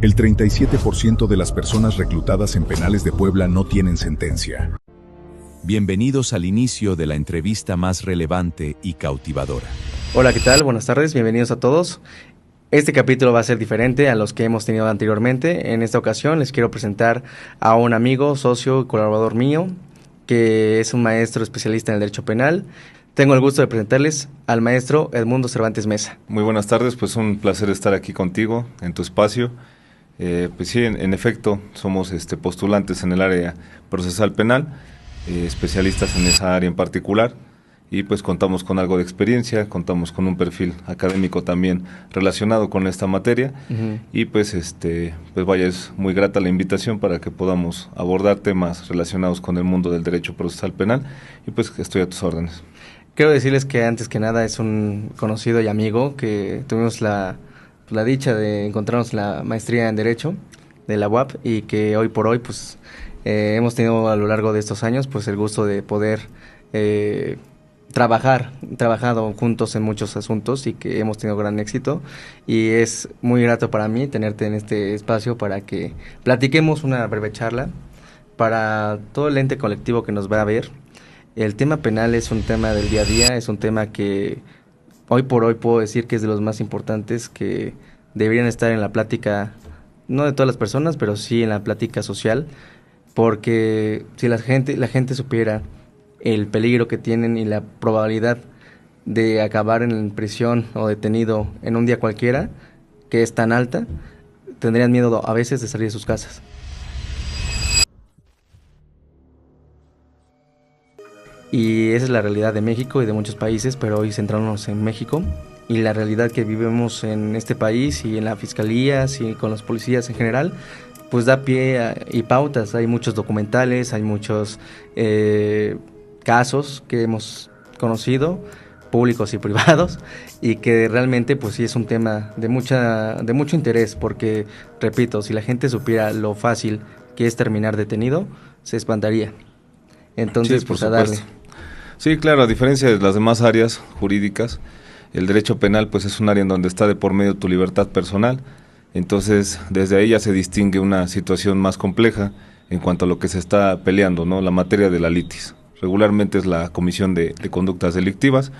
El 37% de las personas reclutadas en penales de Puebla no tienen sentencia. Bienvenidos al inicio de la entrevista más relevante y cautivadora. Hola, ¿qué tal? Buenas tardes, bienvenidos a todos. Este capítulo va a ser diferente a los que hemos tenido anteriormente. En esta ocasión les quiero presentar a un amigo, socio y colaborador mío, que es un maestro especialista en el derecho penal. Tengo el gusto de presentarles al maestro Edmundo Cervantes Mesa. Muy buenas tardes, pues un placer estar aquí contigo, en tu espacio. Pues sí, en efecto, somos postulantes en el área procesal penal, especialistas en esa área en particular, y pues contamos con algo de experiencia, contamos con un perfil académico también relacionado con esta materia, y pues pues vaya, es muy grata la invitación para que podamos abordar temas relacionados con el mundo del derecho procesal penal, y pues estoy a tus órdenes. Quiero decirles que antes que nada es un conocido y amigo que tuvimos la dicha de encontrarnos en la maestría en Derecho de la UAP y que hoy por hoy pues hemos tenido a lo largo de estos años pues el gusto de poder trabajado juntos en muchos asuntos y que hemos tenido gran éxito, y es muy grato para mí tenerte en este espacio para que platiquemos una breve charla para todo el ente colectivo que nos va a ver. El tema penal es un tema del día a día, es un tema que hoy por hoy puedo decir que es de los más importantes que deberían estar en la plática, no de todas las personas, pero sí en la plática social, porque si la gente supiera el peligro que tienen y la probabilidad de acabar en prisión o detenido en un día cualquiera, que es tan alta, tendrían miedo a veces de salir de sus casas. Y esa es la realidad de México y de muchos países, pero hoy centrándonos en México y la realidad que vivimos en este país y en la fiscalía y con los policías en general, pues da pie y pautas. Hay muchos documentales, hay muchos casos que hemos conocido, públicos y privados, y que realmente pues sí es un tema de mucho interés, porque repito, si la gente supiera lo fácil que es terminar detenido, se espantaría. Entonces, sí, por pues a darle. Sí, claro, a diferencia de las demás áreas jurídicas, el derecho penal pues es un área en donde está de por medio tu libertad personal. Entonces, desde ahí ya se distingue una situación más compleja en cuanto a lo que se está peleando, ¿no? La materia de la litis. Regularmente es la comisión de conductas delictivas,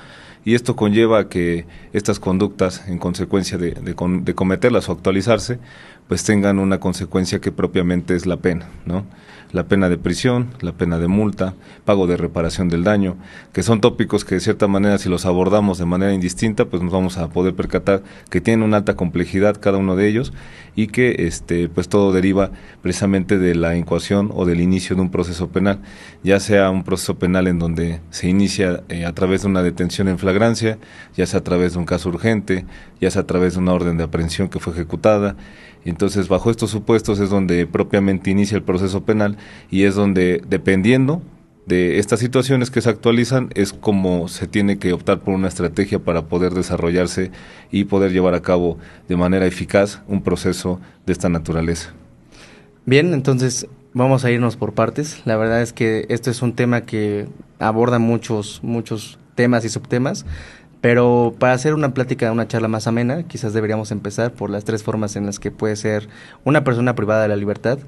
y esto conlleva a que estas conductas, en consecuencia de cometerlas o actualizarse, pues tengan una consecuencia que propiamente es la pena, ¿no? La pena de prisión, la pena de multa, pago de reparación del daño, que son tópicos que de cierta manera, si los abordamos de manera indistinta, pues nos vamos a poder percatar que tienen una alta complejidad cada uno de ellos, y que pues todo deriva precisamente de la incoación o del inicio de un proceso penal, ya sea un proceso penal en donde se inicia a través de una detención en flagrancia, ya sea a través de un caso urgente, ya sea a través de una orden de aprehensión que fue ejecutada. Entonces, bajo estos supuestos es donde propiamente inicia el proceso penal, y es donde, dependiendo de estas situaciones que se actualizan, es como se tiene que optar por una estrategia para poder desarrollarse y poder llevar a cabo de manera eficaz un proceso de esta naturaleza. Bien, entonces vamos a irnos por partes. La verdad es que esto es un tema que aborda muchos temas y subtemas, pero para hacer una plática, una charla más amena, quizás deberíamos empezar por las tres formas en las que puede ser una persona privada de la libertad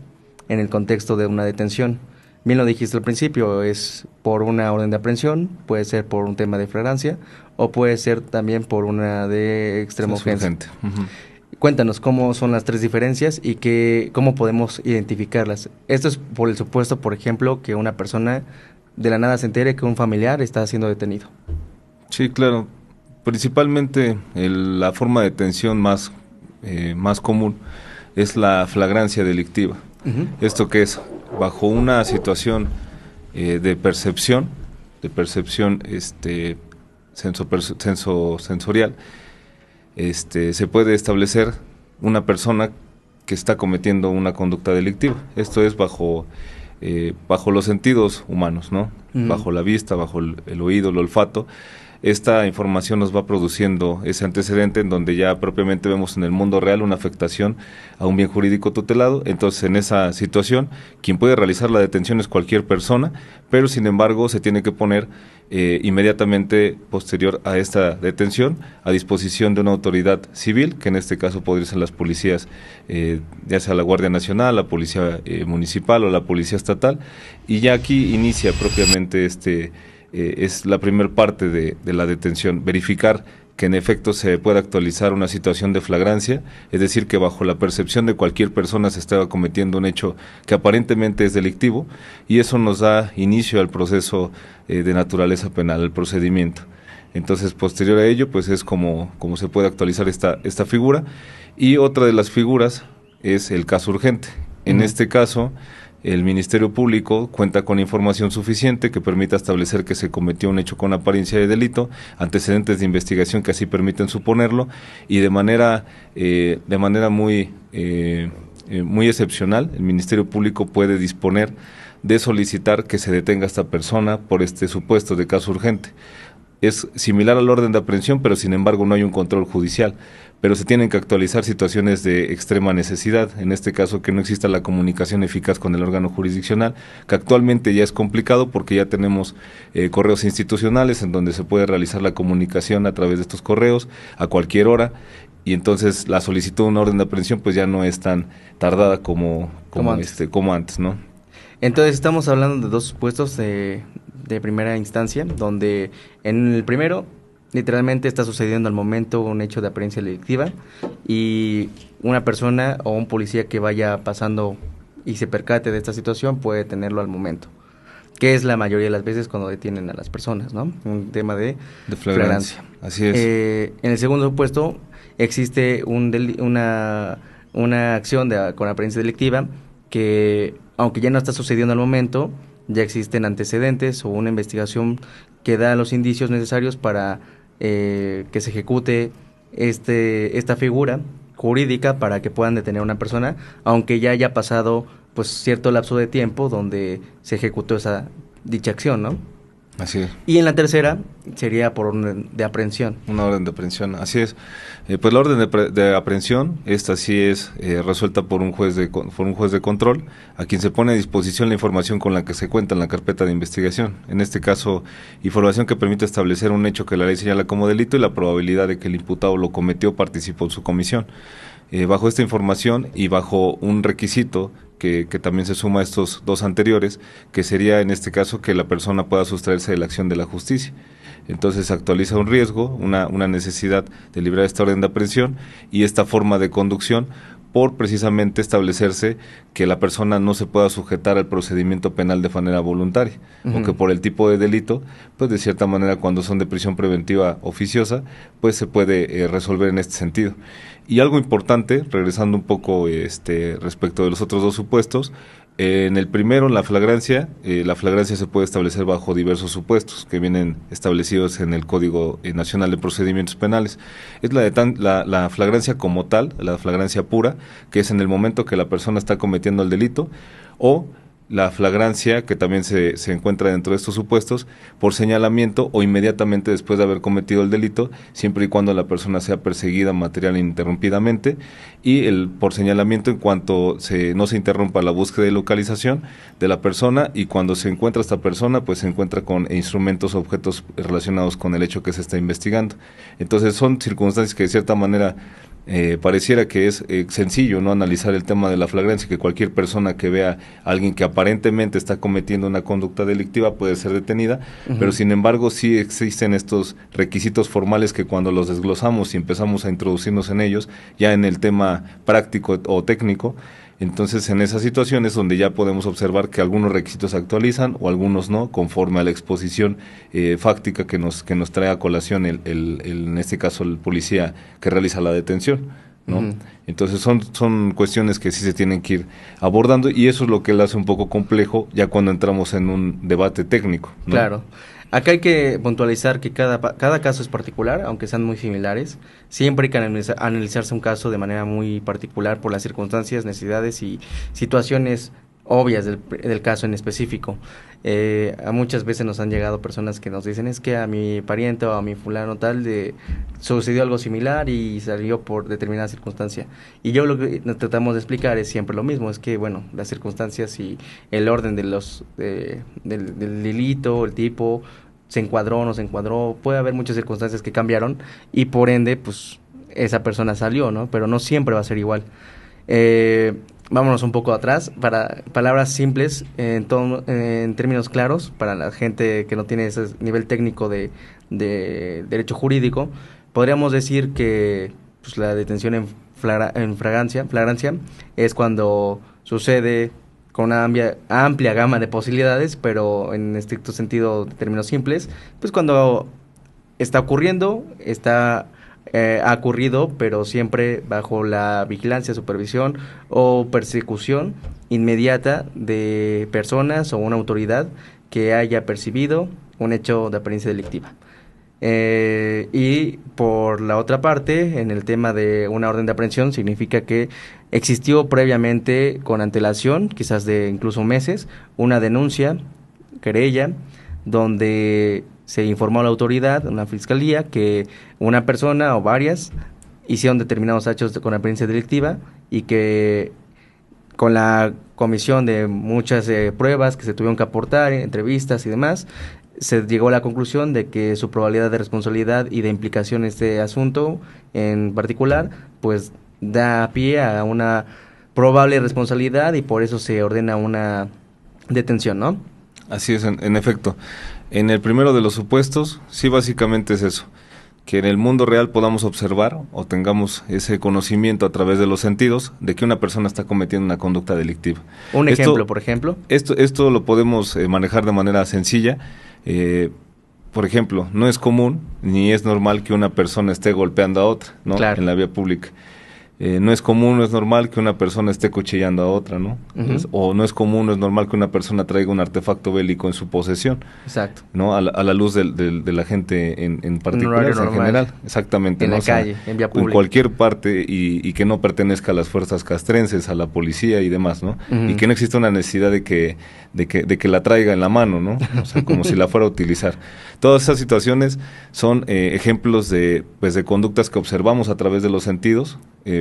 en el contexto de una detención. Bien lo dijiste al principio, es por una orden de aprehensión, puede ser por un tema de flagrancia, o puede ser también por una de extrema urgencia. Cuéntanos cómo son las tres diferencias y cómo podemos identificarlas. Esto es por el supuesto, por ejemplo, que una persona de la nada se entere que un familiar está siendo detenido. Sí, claro. Principalmente la forma de detención más común es la flagrancia delictiva. ¿Esto qué es? Bajo una situación de percepción sensorial, se puede establecer una persona que está cometiendo una conducta delictiva. Esto es bajo los sentidos humanos, ¿no? Bajo la vista, bajo el oído, el olfato. Esta información nos va produciendo ese antecedente en donde ya propiamente vemos en el mundo real una afectación a un bien jurídico tutelado. Entonces, en esa situación, quien puede realizar la detención es cualquier persona, pero sin embargo se tiene que poner inmediatamente posterior a esta detención a disposición de una autoridad civil, que en este caso podría ser las policías, ya sea la Guardia Nacional, la Policía Municipal o la Policía Estatal, y ya aquí inicia propiamente es la primer parte de la detención, verificar que en efecto se pueda actualizar una situación de flagrancia, es decir, que bajo la percepción de cualquier persona se estaba cometiendo un hecho que aparentemente es delictivo, y eso nos da inicio al proceso de naturaleza penal, al procedimiento. Entonces, posterior a ello, pues es como se puede actualizar esta figura, y otra de las figuras es el caso urgente. En este caso, el Ministerio Público cuenta con información suficiente que permita establecer que se cometió un hecho con apariencia de delito, antecedentes de investigación que así permiten suponerlo, y de manera muy excepcional, el Ministerio Público puede disponer de solicitar que se detenga a esta persona por este supuesto de caso urgente. Es similar al orden de aprehensión, pero sin embargo no hay un control judicial, pero se tienen que actualizar situaciones de extrema necesidad, en este caso que no exista la comunicación eficaz con el órgano jurisdiccional, que actualmente ya es complicado porque ya tenemos correos institucionales en donde se puede realizar la comunicación a través de estos correos a cualquier hora, y entonces la solicitud de una orden de aprehensión pues ya no es tan tardada como antes, ¿no? Entonces estamos hablando de dos supuestos de primera instancia, donde en el primero literalmente está sucediendo al momento un hecho de apariencia delictiva, y una persona o un policía que vaya pasando y se percate de esta situación puede tenerlo al momento, que es la mayoría de las veces cuando detienen a las personas, ¿no? Un tema de flagrancia. Así es. En el segundo supuesto existe una acción con apariencia delictiva que, aunque ya no está sucediendo al momento, ya existen antecedentes o una investigación que da los indicios necesarios para que se ejecute esta figura jurídica para que puedan detener a una persona, aunque ya haya pasado pues cierto lapso de tiempo donde se ejecutó dicha acción, ¿no? Así es. Y en la tercera sería por orden de aprehensión. Una orden de aprehensión, así es. Pues la orden de aprehensión, esta sí es resuelta por un juez de control, a quien se pone a disposición la información con la que se cuenta en la carpeta de investigación. En este caso, información que permite establecer un hecho que la ley señala como delito y la probabilidad de que el imputado lo cometió o participó en su comisión. Bajo esta información y bajo un requisito que también se suma a estos dos anteriores, que sería en este caso que la persona pueda sustraerse de la acción de la justicia. Entonces se actualiza un riesgo, una necesidad de librar esta orden de aprehensión y esta forma de conducción por precisamente establecerse que la persona no se pueda sujetar al procedimiento penal de manera voluntaria, o que por el tipo de delito, pues de cierta manera cuando son de prisión preventiva oficiosa, pues se puede resolver en este sentido. Y algo importante, regresando un poco respecto de los otros dos supuestos, en el primero, en la flagrancia se puede establecer bajo diversos supuestos que vienen establecidos en el Código Nacional de Procedimientos Penales. Es la flagrancia como tal, la flagrancia pura, que es en el momento que la persona está cometiendo el delito, o la flagrancia, que también se encuentra dentro de estos supuestos, por señalamiento o inmediatamente después de haber cometido el delito, siempre y cuando la persona sea perseguida material ininterrumpidamente, y el por señalamiento en cuanto no se interrumpa la búsqueda y localización de la persona, y cuando se encuentra esta persona, pues se encuentra con instrumentos o objetos relacionados con el hecho que se está investigando. Entonces son circunstancias que de cierta manera pareciera que es sencillo no analizar el tema de la flagrancia, que cualquier persona que vea a alguien que aparentemente está cometiendo una conducta delictiva puede ser detenida, pero sin embargo sí existen estos requisitos formales que cuando los desglosamos y empezamos a introducirnos en ellos, ya en el tema práctico o técnico, entonces en esas situaciones donde ya podemos observar que algunos requisitos se actualizan o algunos no, conforme a la exposición fáctica que nos trae a colación en este caso el policía que realiza la detención, ¿no? Entonces son cuestiones que sí se tienen que ir abordando, y eso es lo que lo hace un poco complejo ya cuando entramos en un debate técnico, ¿no? Claro. Acá hay que puntualizar que cada caso es particular, aunque sean muy similares. Siempre hay que analizarse un caso de manera muy particular por las circunstancias, necesidades y situaciones obvias del caso en específico. A muchas veces nos han llegado personas que nos dicen, es que a mi pariente o a mi fulano tal sucedió algo similar y salió por determinada circunstancia. Y yo lo que tratamos de explicar es siempre lo mismo, es que bueno, las circunstancias y el orden del delito, el tipo, se encuadró o no se encuadró, puede haber muchas circunstancias que cambiaron y por ende, pues, esa persona salió, ¿no? Pero no siempre va a ser igual. Vámonos un poco atrás, para palabras simples, en términos claros, para la gente que no tiene ese nivel técnico de derecho jurídico, podríamos decir que pues, la detención en flagrancia es cuando sucede con una amplia gama de posibilidades, pero en estricto sentido, de términos simples, pues cuando está ocurriendo, ha ocurrido, pero siempre bajo la vigilancia, supervisión o persecución inmediata de personas o una autoridad que haya percibido un hecho de apariencia delictiva. Y por la otra parte, en el tema de una orden de aprehensión, significa que existió previamente con antelación, quizás de incluso meses, una denuncia, querella, donde se informó a la autoridad, a la fiscalía, que una persona o varias hicieron determinados hechos con apariencia delictiva y que con la comisión de muchas pruebas que se tuvieron que aportar, entrevistas y demás, se llegó a la conclusión de que su probabilidad de responsabilidad y de implicación en este asunto en particular, pues da pie a una probable responsabilidad y por eso se ordena una detención, ¿no? Así es, en efecto. En el primero de los supuestos, sí, básicamente es eso, que en el mundo real podamos observar o tengamos ese conocimiento a través de los sentidos de que una persona está cometiendo una conducta delictiva. Un ejemplo, por ejemplo. Esto lo podemos manejar de manera sencilla. Por ejemplo, no es común ni es normal que una persona esté golpeando a otra, ¿no? Claro. En la vía pública. No es común, no es normal que una persona esté cuchillando a otra, ¿no? O no es común, no es normal que una persona traiga un artefacto bélico en su posesión. Exacto. ¿No? A la luz de la gente en particular, en general. Exactamente. En ¿no? la calle, en vía pública. En cualquier parte y que no pertenezca a las fuerzas castrenses, a la policía y demás, ¿no? Y que no exista una necesidad de que la traiga en la mano, ¿no? O sea, como si la fuera a utilizar. Todas esas situaciones son ejemplos de conductas que observamos a través de los sentidos.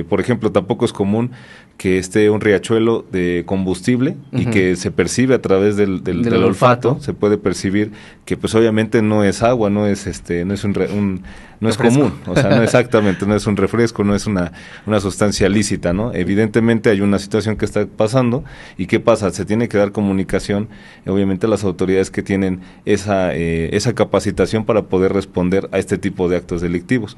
Por ejemplo, tampoco es común que esté un riachuelo de combustible y que se percibe a través del olfato, se puede percibir que pues obviamente no es agua, no es no es común, o sea, no exactamente, no es un refresco, no es una sustancia lícita, ¿no? Evidentemente hay una situación que está pasando y ¿qué pasa? Se tiene que dar comunicación, obviamente a las autoridades que tienen esa capacitación para poder responder a este tipo de actos delictivos.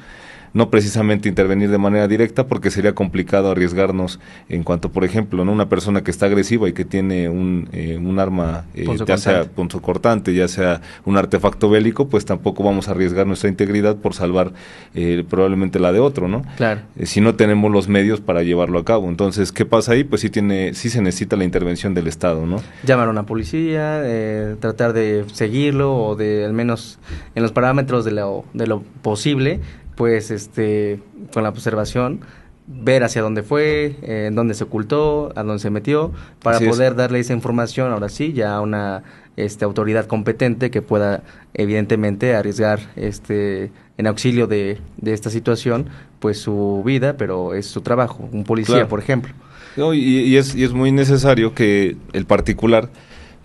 No precisamente intervenir de manera directa porque sería complicado arriesgarnos en cuanto, por ejemplo, ¿no? Una persona que está agresiva y que tiene un arma, ya sea punzocortante, ya sea un artefacto bélico, pues tampoco vamos a arriesgar nuestra integridad por salvar probablemente la de otro, ¿no? Claro. Si no tenemos los medios para llevarlo a cabo. Entonces, ¿qué pasa ahí? Pues sí se necesita la intervención del Estado, ¿no? Llamar a una policía, tratar de seguirlo o de al menos en los parámetros de lo posible, pues con la observación, ver hacia dónde fue, en dónde se ocultó, a dónde se metió, para poder darle esa información, ahora sí, ya a una autoridad competente que pueda evidentemente arriesgar en auxilio de esta situación, pues su vida, pero es su trabajo, un policía, claro, por ejemplo. No, y es muy necesario que el particular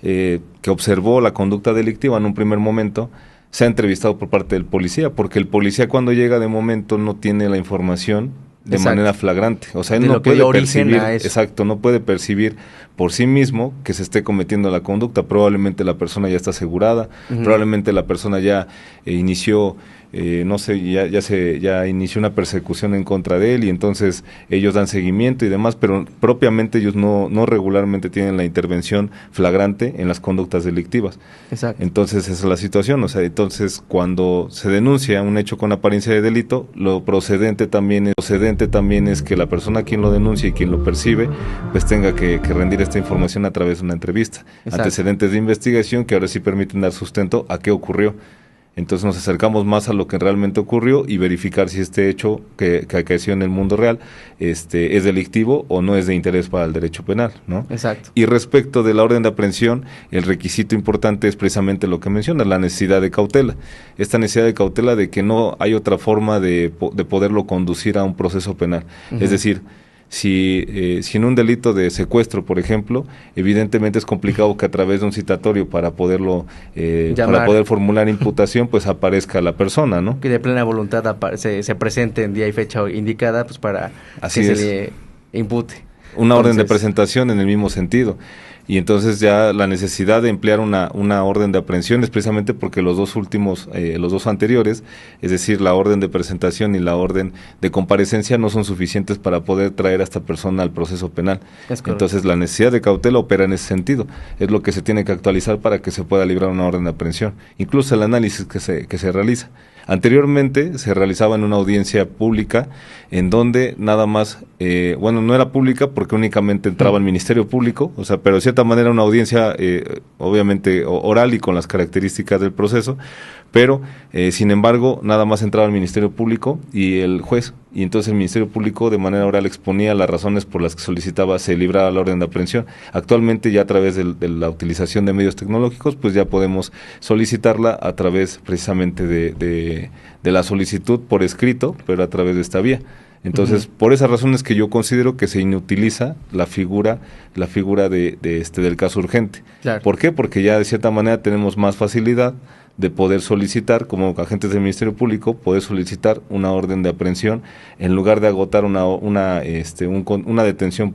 que observó la conducta delictiva en un primer momento sea entrevistado por parte del policía, porque el policía cuando llega de momento no tiene la información de manera flagrante, o sea, él no puede percibir, no puede percibir por sí mismo que se esté cometiendo la conducta. Probablemente la persona ya está asegurada, probablemente la persona ya inició ya inició una persecución en contra de él y entonces ellos dan seguimiento y demás, pero propiamente ellos no regularmente tienen la intervención flagrante en las conductas delictivas. Exacto. Entonces esa es la situación, o sea, entonces cuando se denuncia un hecho con apariencia de delito, lo procedente también es que la persona quien lo denuncia y quien lo percibe, pues tenga que rendir esta información a través de una entrevista. Exacto. Antecedentes de investigación que ahora sí permiten dar sustento a qué ocurrió. Entonces nos acercamos más a lo que realmente ocurrió y verificar si este hecho que acaeció en el mundo real es delictivo o no es de interés para el derecho penal, ¿no? Exacto. Y respecto de la orden de aprehensión, el requisito importante es precisamente lo que menciona, la necesidad de cautela. Esta necesidad de cautela de que no hay otra forma de poderlo conducir a un proceso penal. Es decir, Si en un delito de secuestro, por ejemplo, evidentemente es complicado que a través de un citatorio para poderlo para poder formular imputación, pues aparezca la persona, ¿no? Que de plena voluntad se presente en día y fecha indicada, pues para Así que es. se le impute. Una orden de presentación en el mismo sentido. Y entonces ya la necesidad de emplear una orden de aprehensión es precisamente porque los dos últimos, los dos anteriores, es decir, la orden de presentación y la orden de comparecencia no son suficientes para poder traer a esta persona al proceso penal. Entonces la necesidad de cautela opera en ese sentido. Es lo que se tiene que actualizar para que se pueda librar una orden de aprehensión. Incluso el análisis que se realiza. Anteriormente se realizaba en una audiencia pública en donde nada más, no era pública porque únicamente entraba el Ministerio Público, o sea, pero de cierta manera una audiencia obviamente oral y con las características del proceso, pero sin embargo nada más entraba el Ministerio Público y el juez, y entonces el Ministerio Público de manera oral exponía las razones por las que solicitaba se librara la orden de aprehensión. Actualmente ya a través de la utilización de medios tecnológicos, pues ya podemos solicitarla a través precisamente de la solicitud por escrito, pero a través de esta vía. Entonces, por esas razones que yo considero que se inutiliza la figura del caso urgente. Claro. ¿Por qué? Porque ya de cierta manera tenemos más facilidad de poder solicitar, como agentes del Ministerio Público, poder solicitar una orden de aprehensión en lugar de agotar una detención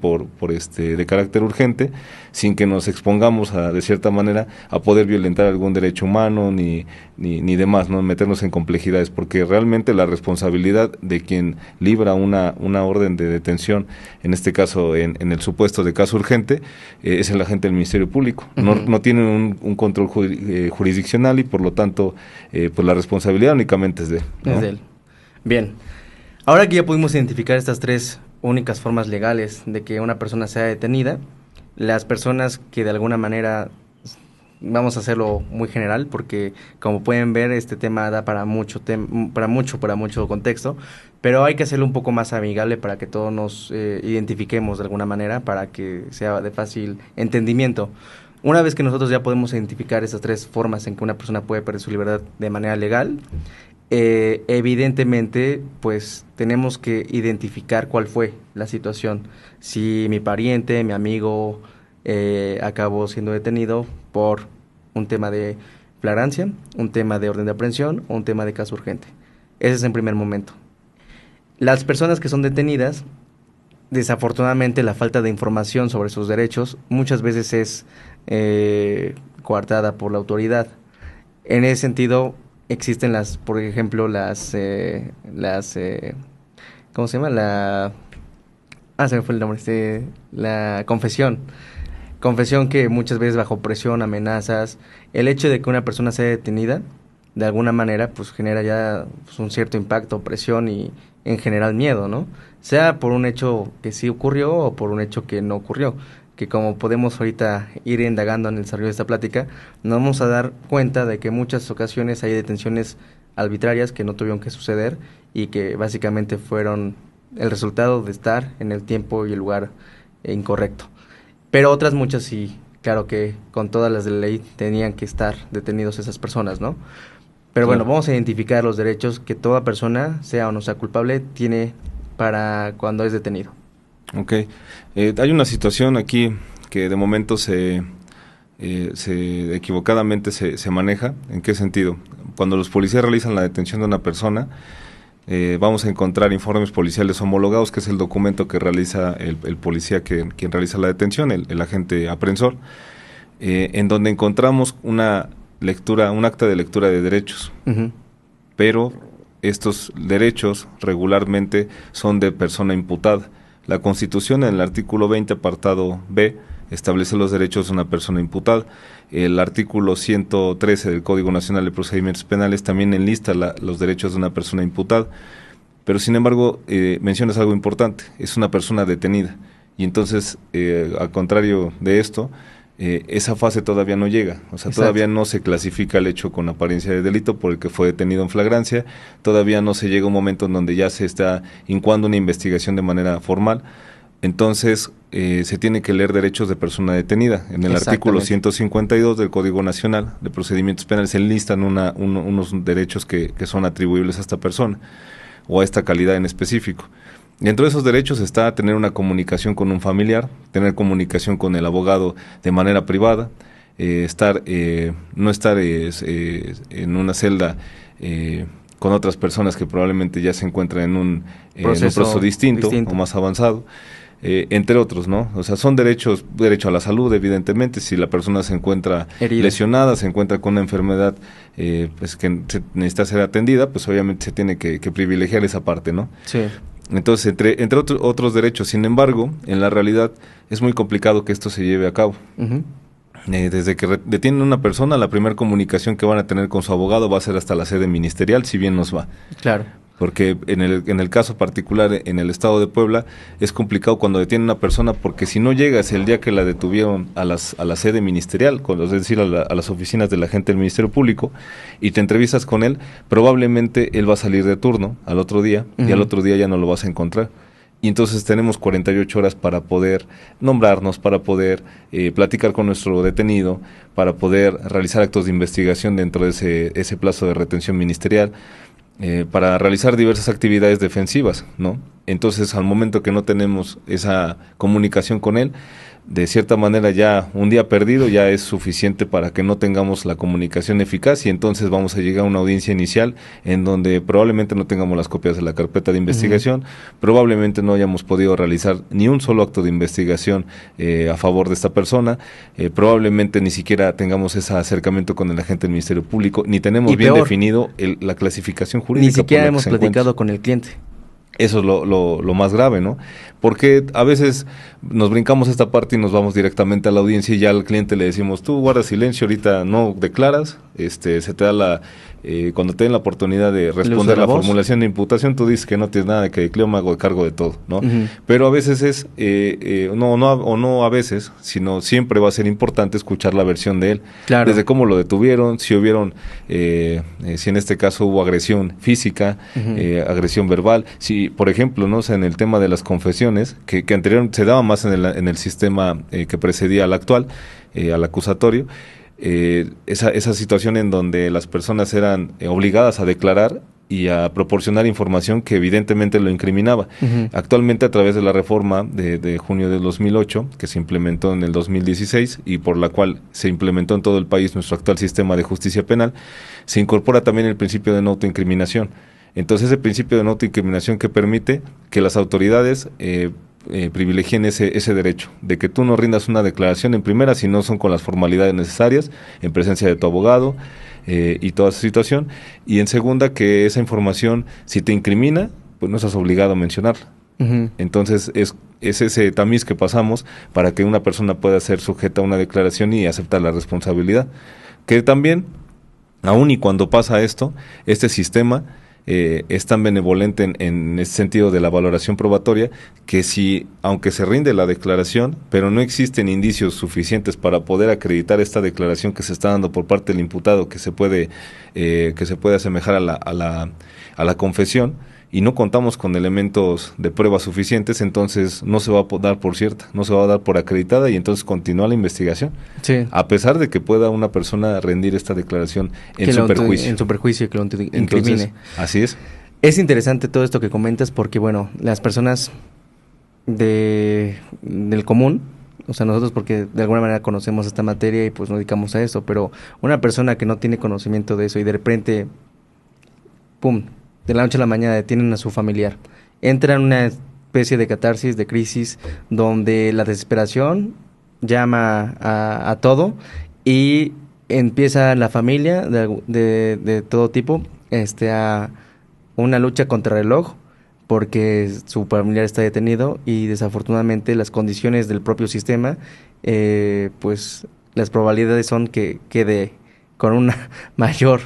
de carácter urgente, sin que nos expongamos de cierta manera a poder violentar algún derecho humano ni demás, no meternos en complejidades, porque realmente la responsabilidad de quien libra una orden de detención, en este caso en el supuesto de caso urgente, es el agente del Ministerio Público. No tiene un control jurisdiccional y por lo tanto pues la responsabilidad únicamente es de él, ¿no? Es de él. Bien, ahora que ya pudimos identificar estas tres únicas formas legales de que una persona sea detenida, las personas que de alguna manera, vamos a hacerlo muy general porque como pueden ver este tema da para mucho contexto, pero hay que hacerlo un poco más amigable para que todos nos identifiquemos de alguna manera, para que sea de fácil entendimiento. Una vez que nosotros ya podemos identificar esas tres formas en que una persona puede perder su libertad de manera legal, evidentemente pues tenemos que identificar cuál fue la situación. Si mi pariente, mi amigo acabó siendo detenido por un tema de flagrancia, un tema de orden de aprehensión o un tema de caso urgente. Ese es en primer momento. Las personas que son detenidas, desafortunadamente la falta de información sobre sus derechos muchas veces es coartada por la autoridad. En ese sentido existen por ejemplo, ¿cómo se llama? Se me fue el nombre, la confesión. Confesión que muchas veces bajo presión, amenazas, el hecho de que una persona sea detenida, de alguna manera, pues genera ya pues, un cierto impacto, presión y en general miedo, ¿no? Sea por un hecho que sí ocurrió o por un hecho que no ocurrió, que como podemos ahorita ir indagando en el desarrollo de esta plática, nos vamos a dar cuenta de que en muchas ocasiones hay detenciones arbitrarias que no tuvieron que suceder y que básicamente fueron el resultado de estar en el tiempo y el lugar incorrecto. Pero otras muchas sí, claro que con todas las de la ley tenían que estar detenidos esas personas, ¿no? Pero bueno, vamos a identificar los derechos que toda persona, sea o no sea culpable, tiene para cuando es detenido. Ok. Hay una situación aquí que de momento equivocadamente se maneja. ¿En qué sentido? Cuando los policías realizan la detención de una persona, vamos a encontrar informes policiales homologados, que es el documento que realiza el policía quien realiza la detención, el agente aprensor, en donde encontramos un acta de lectura de derechos, pero estos derechos regularmente son de persona imputada. La Constitución en el artículo 20, apartado B, establece los derechos de una persona imputada. El artículo 113 del Código Nacional de Procedimientos Penales también enlista los derechos de una persona imputada. Pero sin embargo, mencionas algo importante, es una persona detenida. Y entonces, al contrario de esto, esa fase todavía no llega, o sea, Exacto. Todavía no se clasifica el hecho con apariencia de delito por el que fue detenido en flagrancia, todavía no se llega a un momento en donde ya se está incoando una investigación de manera formal. Entonces, se tiene que leer derechos de persona detenida. En el artículo 152 del Código Nacional de Procedimientos Penales se enlistan unos derechos que son atribuibles a esta persona o a esta calidad en específico. Dentro de esos derechos está tener una comunicación con un familiar, tener comunicación con el abogado de manera privada, no estar en una celda con otras personas que probablemente ya se encuentran en un proceso distinto o más avanzado. Entre otros, ¿no? O sea, son derecho a la salud, evidentemente. Si la persona se encuentra lesionada, se encuentra con una enfermedad pues que necesita ser atendida, pues obviamente se tiene que privilegiar esa parte, ¿no? Sí. Entonces, entre otros derechos. Sin embargo, en la realidad es muy complicado que esto se lleve a cabo. Uh-huh. Desde que detienen a una persona, la primera comunicación que van a tener con su abogado va a ser hasta la sede ministerial, si bien nos va. Claro. Porque en el caso particular, en el estado de Puebla, es complicado cuando detienen a una persona, porque si no llegas el día que la detuvieron a la sede ministerial, es decir, a las oficinas de la gente del Ministerio Público, y te entrevistas con él, probablemente él va a salir de turno al otro día, y al otro día ya no lo vas a encontrar. Y entonces tenemos 48 horas para poder nombrarnos, para poder platicar con nuestro detenido, para poder realizar actos de investigación dentro de ese plazo de retención ministerial, para realizar diversas actividades defensivas, ¿no? Entonces, al momento que no tenemos esa comunicación con él, de cierta manera ya un día perdido ya es suficiente para que no tengamos la comunicación eficaz, y entonces vamos a llegar a una audiencia inicial en donde probablemente no tengamos las copias de la carpeta de investigación, probablemente no hayamos podido realizar ni un solo acto de investigación a favor de esta persona, probablemente ni siquiera tengamos ese acercamiento con el agente del Ministerio Público, ni tenemos bien definido la clasificación jurídica. Ni siquiera hemos platicado con el cliente. Eso es lo más grave, ¿no? Porque a veces nos brincamos esta parte y nos vamos directamente a la audiencia, y ya al cliente le decimos, tú guarda silencio, ahorita no declaras, se te da cuando te den la oportunidad de responder la formulación de imputación, tú dices que no tienes nada, que yo me hago cargo de todo, ¿no? Uh-huh. Pero a veces no a veces, sino siempre va a ser importante escuchar la versión de él. Claro. Desde cómo lo detuvieron, si en este caso hubo agresión física, uh-huh, agresión verbal, si, por ejemplo, ¿no? O sea, en el tema de las confesiones, que anteriormente se daba más en el sistema que precedía al actual, al acusatorio, esa situación en donde las personas eran obligadas a declarar y a proporcionar información que evidentemente lo incriminaba. Uh-huh. Actualmente, a través de la reforma de junio del 2008, que se implementó en el 2016 y por la cual se implementó en todo el país nuestro actual sistema de justicia penal, se incorpora también el principio de no autoincriminación. Entonces, ese principio de no autoincriminación que permite que las autoridades privilegien ese derecho, de que tú no rindas una declaración en primera si no son con las formalidades necesarias, en presencia de tu abogado y toda esa situación, y en segunda, que esa información, si te incrimina, pues no estás obligado a mencionarla. Uh-huh. Entonces, es ese tamiz que pasamos para que una persona pueda ser sujeta a una declaración y aceptar la responsabilidad. Que también, aun y cuando pasa esto, este sistema es tan benevolente en ese sentido de la valoración probatoria, que si, aunque se rinde la declaración, pero no existen indicios suficientes para poder acreditar esta declaración que se está dando por parte del imputado, que se puede asemejar a la confesión, y no contamos con elementos de prueba suficientes, entonces no se va a dar por cierta, no se va a dar por acreditada, y entonces continúa la investigación. Sí. A pesar de que pueda una persona rendir esta declaración en su perjuicio. En su perjuicio, que lo incrimine. Entonces, así es. Es interesante todo esto que comentas, porque bueno, las personas del común, o sea, nosotros porque de alguna manera conocemos esta materia y pues nos dedicamos a eso, pero una persona que no tiene conocimiento de eso y de repente, ¡pum!, de la noche a la mañana detienen a su familiar, entra en una especie de catarsis, de crisis, donde la desesperación llama a todo, y empieza la familia de todo tipo a una lucha contra el reloj, porque su familiar está detenido, y desafortunadamente las condiciones del propio sistema, pues las probabilidades son que quede con una mayor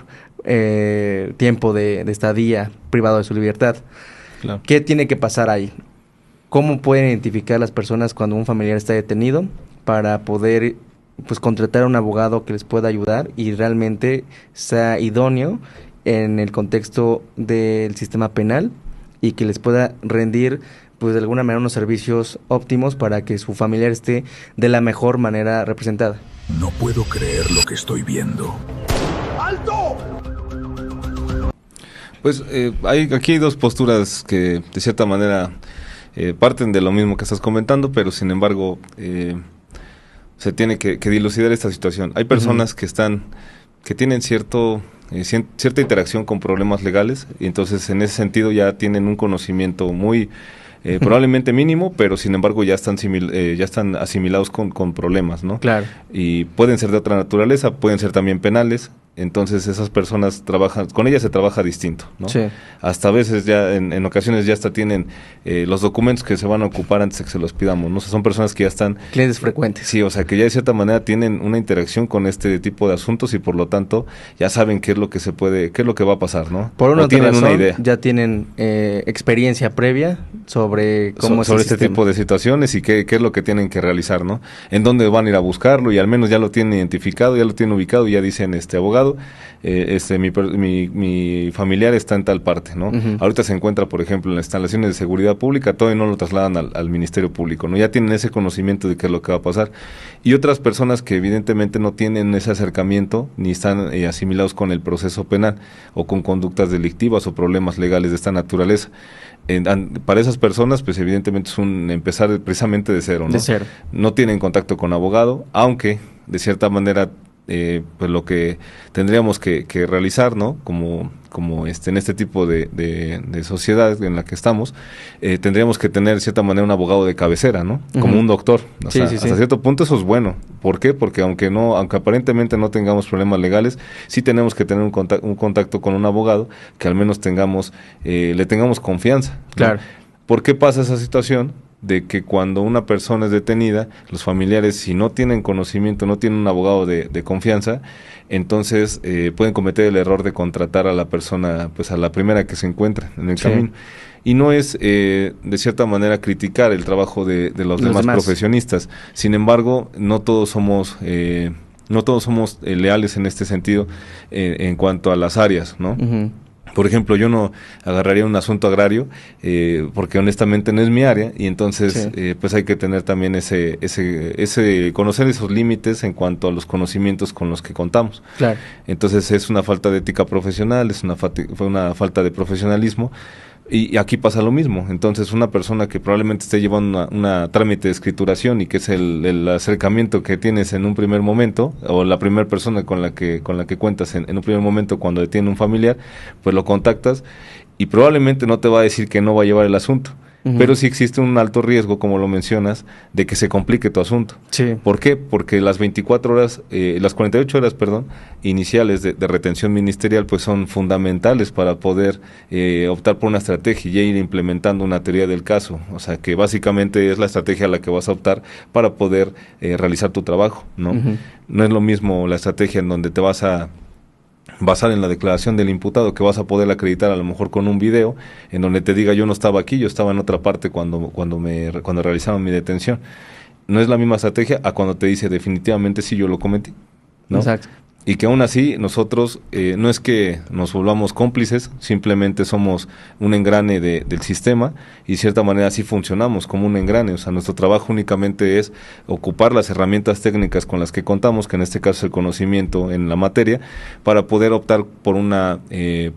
tiempo de estadía privado de su libertad. Claro. ¿Qué tiene que pasar ahí? ¿Cómo pueden identificar las personas cuando un familiar está detenido para poder pues contratar a un abogado que les pueda ayudar y realmente sea idóneo en el contexto del sistema penal, y que les pueda rendir pues de alguna manera unos servicios óptimos para que su familiar esté de la mejor manera representada? No puedo creer lo que estoy viendo. ¡Alto! Pues aquí hay dos posturas que de cierta manera parten de lo mismo que estás comentando, pero sin embargo se tiene que dilucidar esta situación. Hay personas que tienen cierta interacción con problemas legales, y entonces en ese sentido ya tienen un conocimiento muy probablemente mínimo, pero sin embargo ya están asimilados con problemas, ¿no? Claro. Y pueden ser de otra naturaleza, pueden ser también penales. Entonces esas personas con ellas se trabaja distinto, ¿no? Sí. Hasta a veces ya, en ocasiones ya hasta tienen los documentos que se van a ocupar antes de que se los pidamos, ¿no? O sea, son personas que ya están... Clientes frecuentes. Sí, o sea, que ya de cierta manera tienen una interacción con este tipo de asuntos y por lo tanto ya saben qué es lo que qué es lo que va a pasar, ¿no? Por una tienen razón, una idea. ya tienen experiencia previa sobre cómo sobre es el este tipo de situaciones y qué es lo que tienen que realizar, ¿no? En dónde van a ir a buscarlo y al menos ya lo tienen identificado, ya lo tienen ubicado y ya dicen, abogado, mi familiar está en tal parte, ¿no? Uh-huh. Ahorita se encuentra, por ejemplo, en las instalaciones de seguridad pública, todavía no lo trasladan al Ministerio Público, ¿no? Ya tienen ese conocimiento de qué es lo que va a pasar. Y otras personas que evidentemente no tienen ese acercamiento ni están asimilados con el proceso penal o con conductas delictivas o problemas legales de esta naturaleza. Para esas personas, pues evidentemente es empezar precisamente de cero, ¿no? De cero. No tienen contacto con abogado, aunque de cierta manera pues lo que tendríamos que realizar, ¿no? Como en este tipo de sociedad en la que estamos, tendríamos que tener de cierta manera un abogado de cabecera, ¿no? Uh-huh. Como un doctor. Hasta cierto punto eso es bueno. ¿Por qué? Porque aunque aparentemente no tengamos problemas legales, sí tenemos que tener un contacto con un abogado que al menos le tengamos confianza, ¿no? Claro. ¿Por qué pasa esa situación? De que cuando una persona es detenida, los familiares, si no tienen conocimiento, no tienen un abogado de confianza, entonces pueden cometer el error de contratar a la persona, pues a la primera que se encuentra en el camino. Y no es, de cierta manera, criticar el trabajo de los demás profesionistas. Sin embargo, no todos somos leales en este sentido en cuanto a las áreas, ¿no? Uh-huh. Por ejemplo, yo no agarraría un asunto agrario porque honestamente no es mi área y entonces pues hay que tener también conocer esos límites en cuanto a los conocimientos con los que contamos. Claro. Entonces es una falta de ética profesional, fue una falta de profesionalismo. Y aquí pasa lo mismo. Entonces una persona que probablemente esté llevando una trámite de escrituración y que es el acercamiento que tienes en un primer momento, o la primera persona con la que cuentas en un primer momento cuando detiene un familiar, pues lo contactas y probablemente no te va a decir que no va a llevar el asunto. Uh-huh. Pero sí existe un alto riesgo, como lo mencionas, de que se complique tu asunto. Sí. ¿Por qué? Porque las 48 horas, iniciales de retención ministerial, pues son fundamentales para poder optar por una estrategia y ir implementando una teoría del caso. O sea, que básicamente es la estrategia a la que vas a optar para poder realizar tu trabajo, ¿no? Uh-huh. No es lo mismo la estrategia en donde te vas a basar en la declaración del imputado, que vas a poder acreditar a lo mejor con un video en donde te diga yo no estaba aquí, yo estaba en otra parte cuando realizaban mi detención. No es la misma estrategia a cuando te dice definitivamente sí yo lo cometí, ¿no? Exacto. Y que aún así nosotros no es que nos volvamos cómplices, simplemente somos un engrane del sistema y de cierta manera así funcionamos como un engrane. O sea, nuestro trabajo únicamente es ocupar las herramientas técnicas con las que contamos, que en este caso es el conocimiento en la materia, para poder optar por la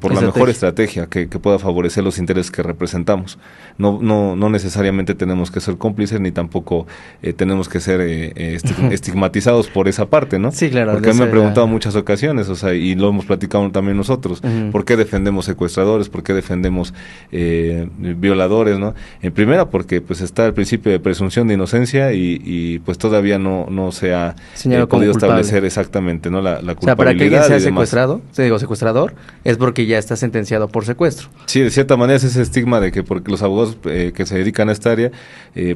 mejor estrategia que pueda favorecer los intereses que representamos. No necesariamente tenemos que ser cómplices ni tampoco tenemos que ser estigmatizados por esa parte, ¿no? Sí, claro. Porque me han preguntado muchas ocasiones, o sea, y lo hemos platicado también nosotros. Uh-huh. ¿Por qué defendemos secuestradores? ¿Por qué defendemos violadores, no? En primera, porque pues está el principio de presunción de inocencia y pues todavía no se ha podido establecer exactamente, ¿no? La culpabilidad. O sea, para que alguien sea secuestrador, es porque ya está sentenciado por secuestro. Sí, de cierta manera es ese estigma de que porque los abogados que se dedican a esta área,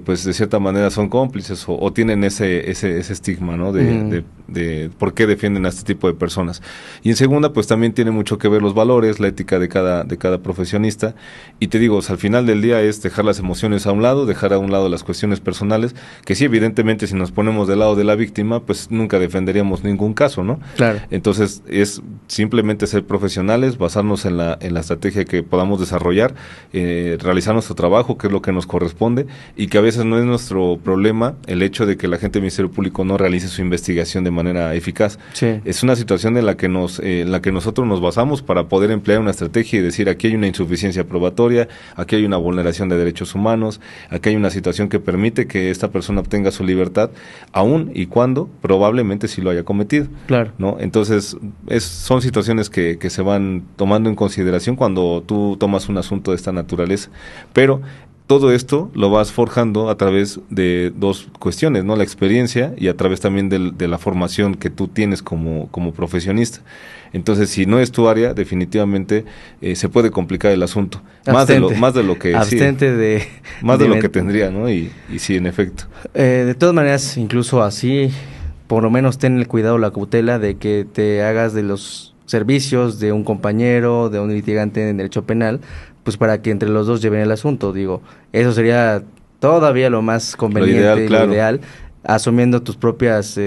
pues de cierta manera son cómplices o tienen ese estigma, ¿no? De por qué defienden a este tipo de personas. Y en segunda, pues también tiene mucho que ver los valores, la ética de cada profesionista. Y te digo, o sea, al final del día es dejar las emociones a un lado, dejar a un lado las cuestiones personales, que sí, evidentemente, si nos ponemos del lado de la víctima, pues nunca defenderíamos ningún caso, ¿no? Claro. Entonces, es simplemente ser profesionales, basarnos en la estrategia que podamos desarrollar, realizar nuestro trabajo, que es lo que nos corresponde, y que a veces no es nuestro problema el hecho de que la gente del Ministerio Público no realice su investigación de manera eficaz. Sí. Es es una situación en la que nosotros nos basamos para poder emplear una estrategia y decir, aquí hay una insuficiencia probatoria, aquí hay una vulneración de derechos humanos, aquí hay una situación que permite que esta persona obtenga su libertad, aun y cuando probablemente sí lo haya cometido. Claro. ¿No? Entonces, son situaciones que se van tomando en consideración cuando tú tomas un asunto de esta naturaleza. Pero todo esto lo vas forjando a través de dos cuestiones, ¿no? La experiencia y a través también de la formación que tú tienes como profesionista. Entonces, si no es tu área, definitivamente se puede complicar el asunto. Más de lo que Abstente sí, más de lo que tendría, ¿no? Y sí, en efecto. De todas maneras, incluso así, por lo menos ten el cuidado, la cautela de que te hagas de los servicios de un compañero, de un litigante en derecho penal, pues para que entre los dos lleven el asunto. Digo, eso sería todavía lo más conveniente, lo ideal, asumiendo tus propias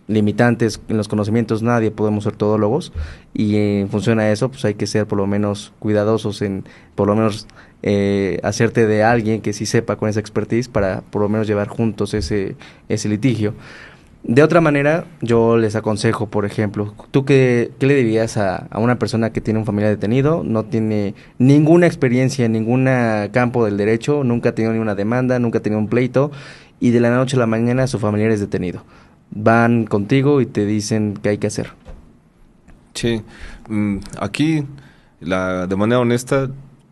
limitantes en los conocimientos. Nadie podemos ser todólogos, y en función a eso, pues hay que ser por lo menos cuidadosos en, por lo menos, hacerte de alguien que sí sepa con esa expertise para por lo menos llevar juntos ese litigio. De otra manera, yo les aconsejo, por ejemplo, ¿tú qué le dirías a una persona que tiene un familiar detenido, no tiene ninguna experiencia en ningún campo del derecho, nunca ha tenido ninguna demanda, nunca ha tenido un pleito, y de la noche a la mañana su familiar es detenido? Van contigo y te dicen qué hay que hacer. Sí, aquí, de manera honesta,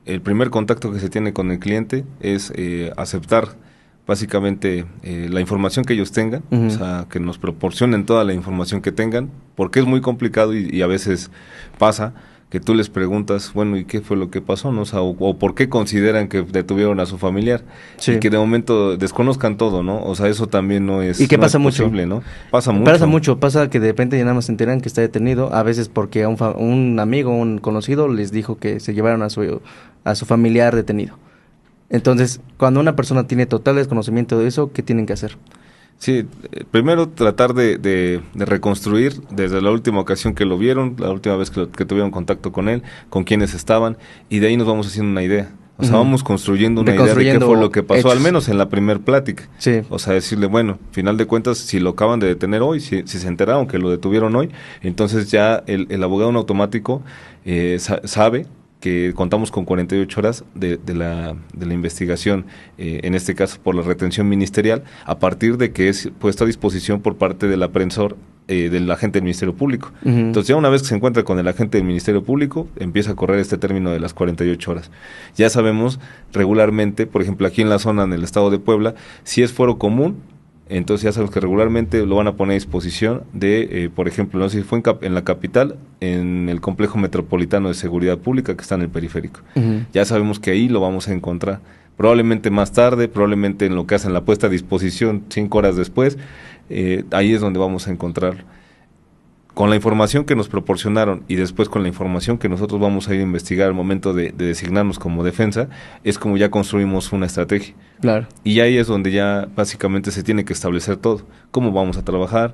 el primer contacto que se tiene con el cliente es aceptar básicamente la información que ellos tengan, o sea, que nos proporcionen toda la información que tengan, porque es muy complicado y a veces pasa que tú les preguntas, bueno, ¿y qué fue lo que pasó? ¿No? O sea, o por qué consideran que detuvieron a su familiar, y que de momento desconozcan todo, ¿no? O sea, eso también no es, ¿y qué pasa mucho? Posible, ¿no? Pasa que de repente ya nada más se enteran que está detenido, a veces porque un amigo, un conocido les dijo que se llevaron a su familiar detenido. Entonces, cuando una persona tiene total desconocimiento de eso, ¿qué tienen que hacer? Sí, primero tratar de reconstruir desde la última ocasión que lo vieron, la última vez que tuvieron contacto con él, con quiénes estaban, y de ahí nos vamos haciendo una idea. O sea, vamos construyendo una idea de qué fue lo que pasó, hechos. Al menos en la primer plática. Sí. O sea, decirle, bueno, final de cuentas, si lo acaban de detener hoy, si se enteraron que lo detuvieron hoy, entonces ya el abogado en automático sabe que contamos con 48 horas de la investigación, en este caso por la retención ministerial, a partir de que es puesto a disposición por parte del aprensor del agente del Ministerio Público. Entonces, ya una vez que se encuentra con el agente del Ministerio Público, empieza a correr este término de las 48 horas. Ya sabemos regularmente, por ejemplo, aquí en la zona, en el estado de Puebla, si es fuero común, entonces ya sabemos que regularmente lo van a poner a disposición de, por ejemplo, no sé si fue en la capital, en el Complejo Metropolitano de Seguridad Pública, que está en el periférico. Ya sabemos que ahí lo vamos a encontrar. Probablemente más tarde, probablemente en lo que hacen la puesta a disposición 5 horas después, ahí es donde vamos a encontrarlo. Con la información que nos proporcionaron y después con la información que nosotros vamos a ir a investigar al momento de designarnos como defensa, es como ya construimos una estrategia. Claro. Y ahí es donde ya básicamente se tiene que establecer todo. Cómo vamos a trabajar,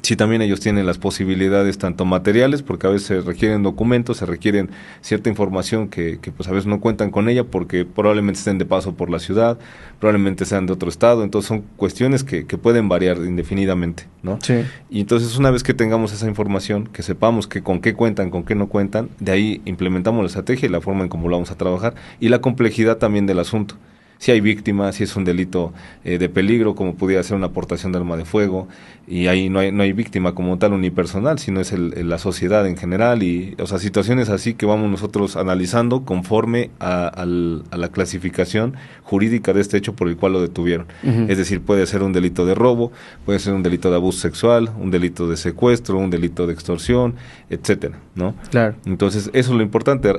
si también ellos tienen las posibilidades tanto materiales, porque a veces se requieren documentos, se requieren cierta información que pues a veces no cuentan con ella porque probablemente estén de paso por la ciudad, probablemente sean de otro estado, entonces son cuestiones que pueden variar indefinidamente, ¿no? Sí. Y entonces una vez que tengamos esa información, que sepamos que con qué cuentan, con qué no cuentan, de ahí implementamos la estrategia y la forma en cómo lo vamos a trabajar y la complejidad también del asunto. Si hay víctimas, si es un delito de peligro, como pudiera ser una aportación de arma de fuego, y ahí no hay víctima como tal unipersonal, sino es la sociedad en general, y o sea, situaciones así que vamos nosotros analizando conforme a la clasificación jurídica de este hecho por el cual lo detuvieron. Es decir, puede ser un delito de robo, puede ser un delito de abuso sexual, un delito de secuestro, un delito de extorsión, etcétera, ¿no? Claro. Entonces, eso es lo importante,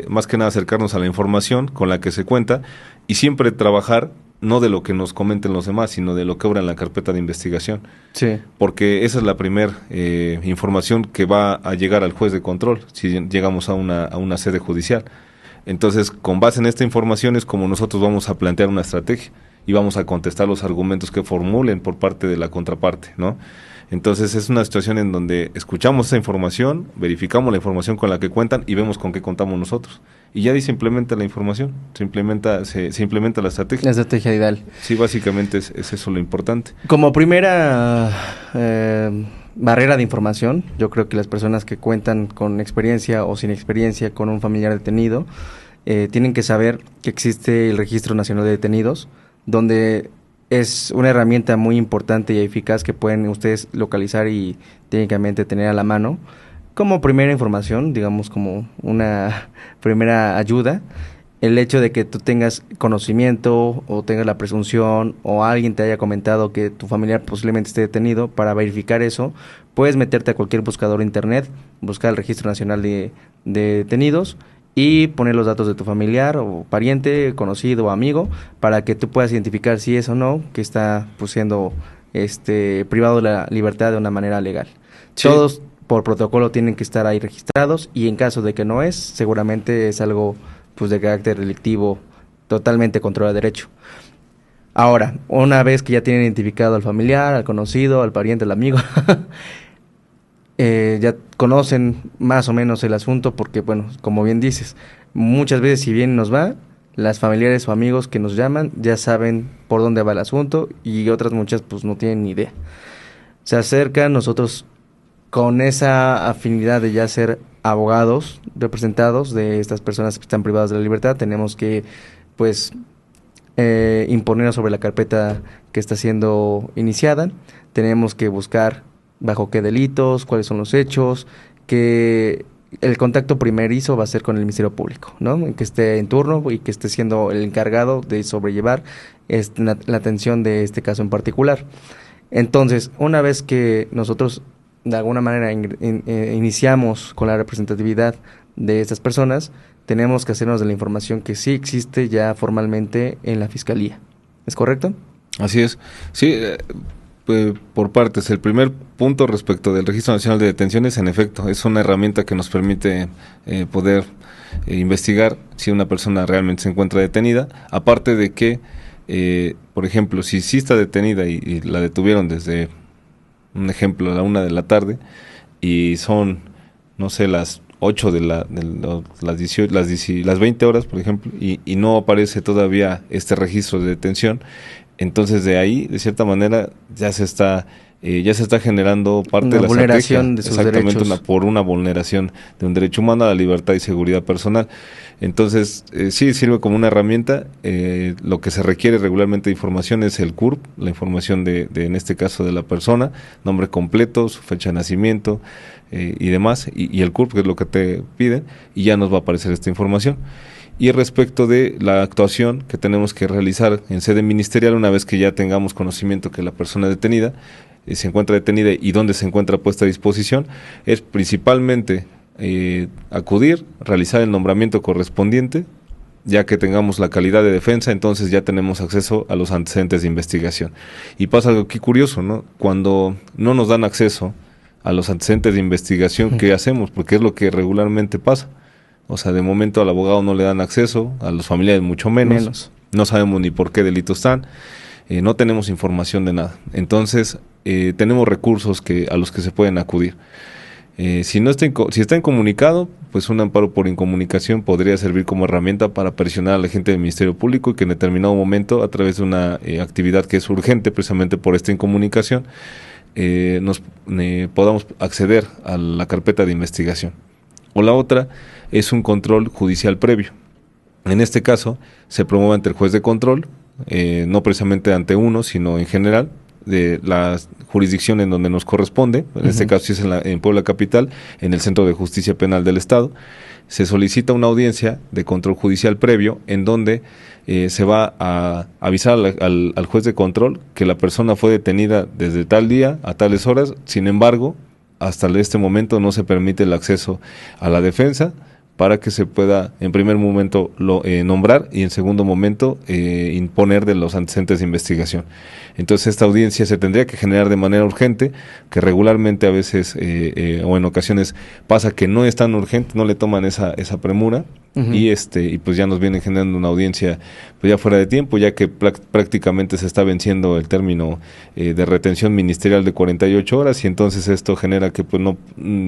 más que nada acercarnos a la información con la que se cuenta, y siempre trabajar no de lo que nos comenten los demás, sino de lo que obra en la carpeta de investigación. Sí. Porque esa es la primera información que va a llegar al juez de control si llegamos a una sede judicial. Entonces, con base en esta información es como nosotros vamos a plantear una estrategia y vamos a contestar los argumentos que formulen por parte de la contraparte, ¿no? Entonces es una situación en donde escuchamos esa información, verificamos la información con la que cuentan y vemos con qué contamos nosotros. Y ya ahí se implementa la información, se implementa la estrategia. La estrategia ideal. Sí, básicamente es eso lo importante. Como primera barrera de información. Yo creo que las personas que cuentan con experiencia o sin experiencia con un familiar detenido tienen que saber que existe el Registro Nacional de Detenidos, donde es una herramienta muy importante y eficaz que pueden ustedes localizar y técnicamente tener a la mano como primera información, digamos como una primera ayuda. El hecho de que tú tengas conocimiento o tengas la presunción o alguien te haya comentado que tu familiar posiblemente esté detenido, para verificar eso, puedes meterte a cualquier buscador de internet, buscar el Registro Nacional de Detenidos y poner los datos de tu familiar o pariente, conocido o amigo, para que tú puedas identificar si es o no que está pues, siendo privado de la libertad de una manera legal. Sí. Todos por protocolo tienen que estar ahí registrados, y en caso de que no es, seguramente es algo pues de carácter delictivo totalmente contra el derecho. Ahora, una vez que ya tienen identificado al familiar, al conocido, al pariente, al amigo, ya conocen más o menos el asunto, porque bueno, como bien dices, muchas veces si bien nos va, las familiares o amigos que nos llaman ya saben por dónde va el asunto, y otras muchas pues no tienen ni idea. Se acercan, nosotros con esa afinidad de ya ser abogados representados de estas personas que están privadas de la libertad, tenemos que pues imponernos sobre la carpeta que está siendo iniciada. Tenemos que buscar bajo qué delitos, cuáles son los hechos, que el contacto primerizo va a ser con el Ministerio Público, ¿no? Que esté en turno y que esté siendo el encargado de sobrellevar la atención de este caso en particular. Entonces, una vez que nosotros de alguna manera iniciamos con la representatividad de estas personas, tenemos que hacernos de la información que sí existe ya formalmente en la Fiscalía. ¿Es correcto? Así es. Sí, por partes. El primer punto respecto del Registro Nacional de Detenciones, en efecto, es una herramienta que nos permite poder investigar si una persona realmente se encuentra detenida, aparte de que, por ejemplo, si sí está detenida y la detuvieron desde, un ejemplo, a la 1 de la tarde, y son, no sé, las 8 las 18, las 20 horas, por ejemplo, y no aparece todavía este registro de detención, entonces de ahí, de cierta manera, ya se está generando parte de la vulneración de sus derechos. Por una vulneración de un derecho humano a la libertad y seguridad personal. Entonces, sí sirve como una herramienta. Lo que se requiere regularmente de información es el CURP, la información de en este caso de la persona, nombre completo, su fecha de nacimiento y demás, y el CURP, que es lo que te piden, y ya nos va a aparecer esta información. Y respecto de la actuación que tenemos que realizar en sede ministerial, una vez que ya tengamos conocimiento que la persona detenida se encuentra detenida y dónde se encuentra puesta a disposición, es principalmente acudir, realizar el nombramiento correspondiente, ya que tengamos la calidad de defensa, entonces ya tenemos acceso a los antecedentes de investigación. Y pasa algo aquí curioso, ¿no? Cuando no nos dan acceso a los antecedentes de investigación, ¿qué hacemos? Porque es lo que regularmente pasa. O sea, de momento al abogado no le dan acceso, a los familiares mucho menos. No sabemos ni por qué delito están, no tenemos información de nada. Entonces, tenemos recursos a los que se pueden acudir. Si está incomunicado, pues un amparo por incomunicación podría servir como herramienta para presionar al agente del Ministerio Público y que en determinado momento, a través de una actividad que es urgente precisamente por esta incomunicación, podamos acceder a la carpeta de investigación. O la otra es un control judicial previo. En este caso, se promueve ante el juez de control, no precisamente ante uno, sino en general, de las jurisdicciones en donde nos corresponde, en este caso si es en Puebla Capital, en el Centro de Justicia Penal del Estado. Se solicita una audiencia de control judicial previo en donde se va a avisar al juez de control que la persona fue detenida desde tal día a tales horas. Sin embargo, hasta este momento no se permite el acceso a la defensa para que se pueda en primer momento nombrar y en segundo momento imponer de los antecedentes de investigación. Entonces esta audiencia se tendría que generar de manera urgente, que regularmente a veces o en ocasiones pasa que no es tan urgente, no le toman esa premura. Y pues ya nos vienen generando una audiencia pues ya fuera de tiempo, ya que prácticamente se está venciendo el término de retención ministerial de 48 horas, y entonces esto genera que pues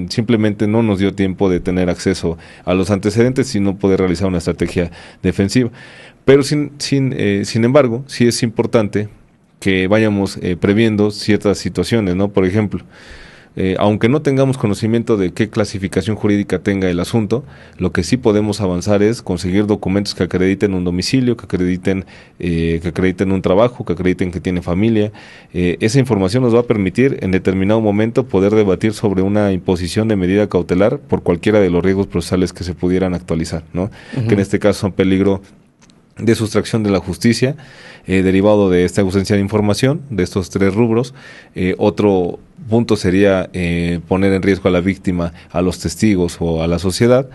simplemente no nos dio tiempo de tener acceso a los antecedentes y no poder realizar una estrategia defensiva. Pero sin embargo, sí es importante que vayamos previendo ciertas situaciones, ¿no? Por ejemplo, aunque no tengamos conocimiento de qué clasificación jurídica tenga el asunto, lo que sí podemos avanzar es conseguir documentos que acrediten un domicilio, que acrediten un trabajo, que acrediten que tiene familia. Esa información nos va a permitir en determinado momento poder debatir sobre una imposición de medida cautelar por cualquiera de los riesgos procesales que se pudieran actualizar, ¿no? Que en este caso son peligro de sustracción de la justicia, derivado de esta ausencia de información, de estos 3 rubros. Otro punto sería poner en riesgo a la víctima, a los testigos o a la sociedad,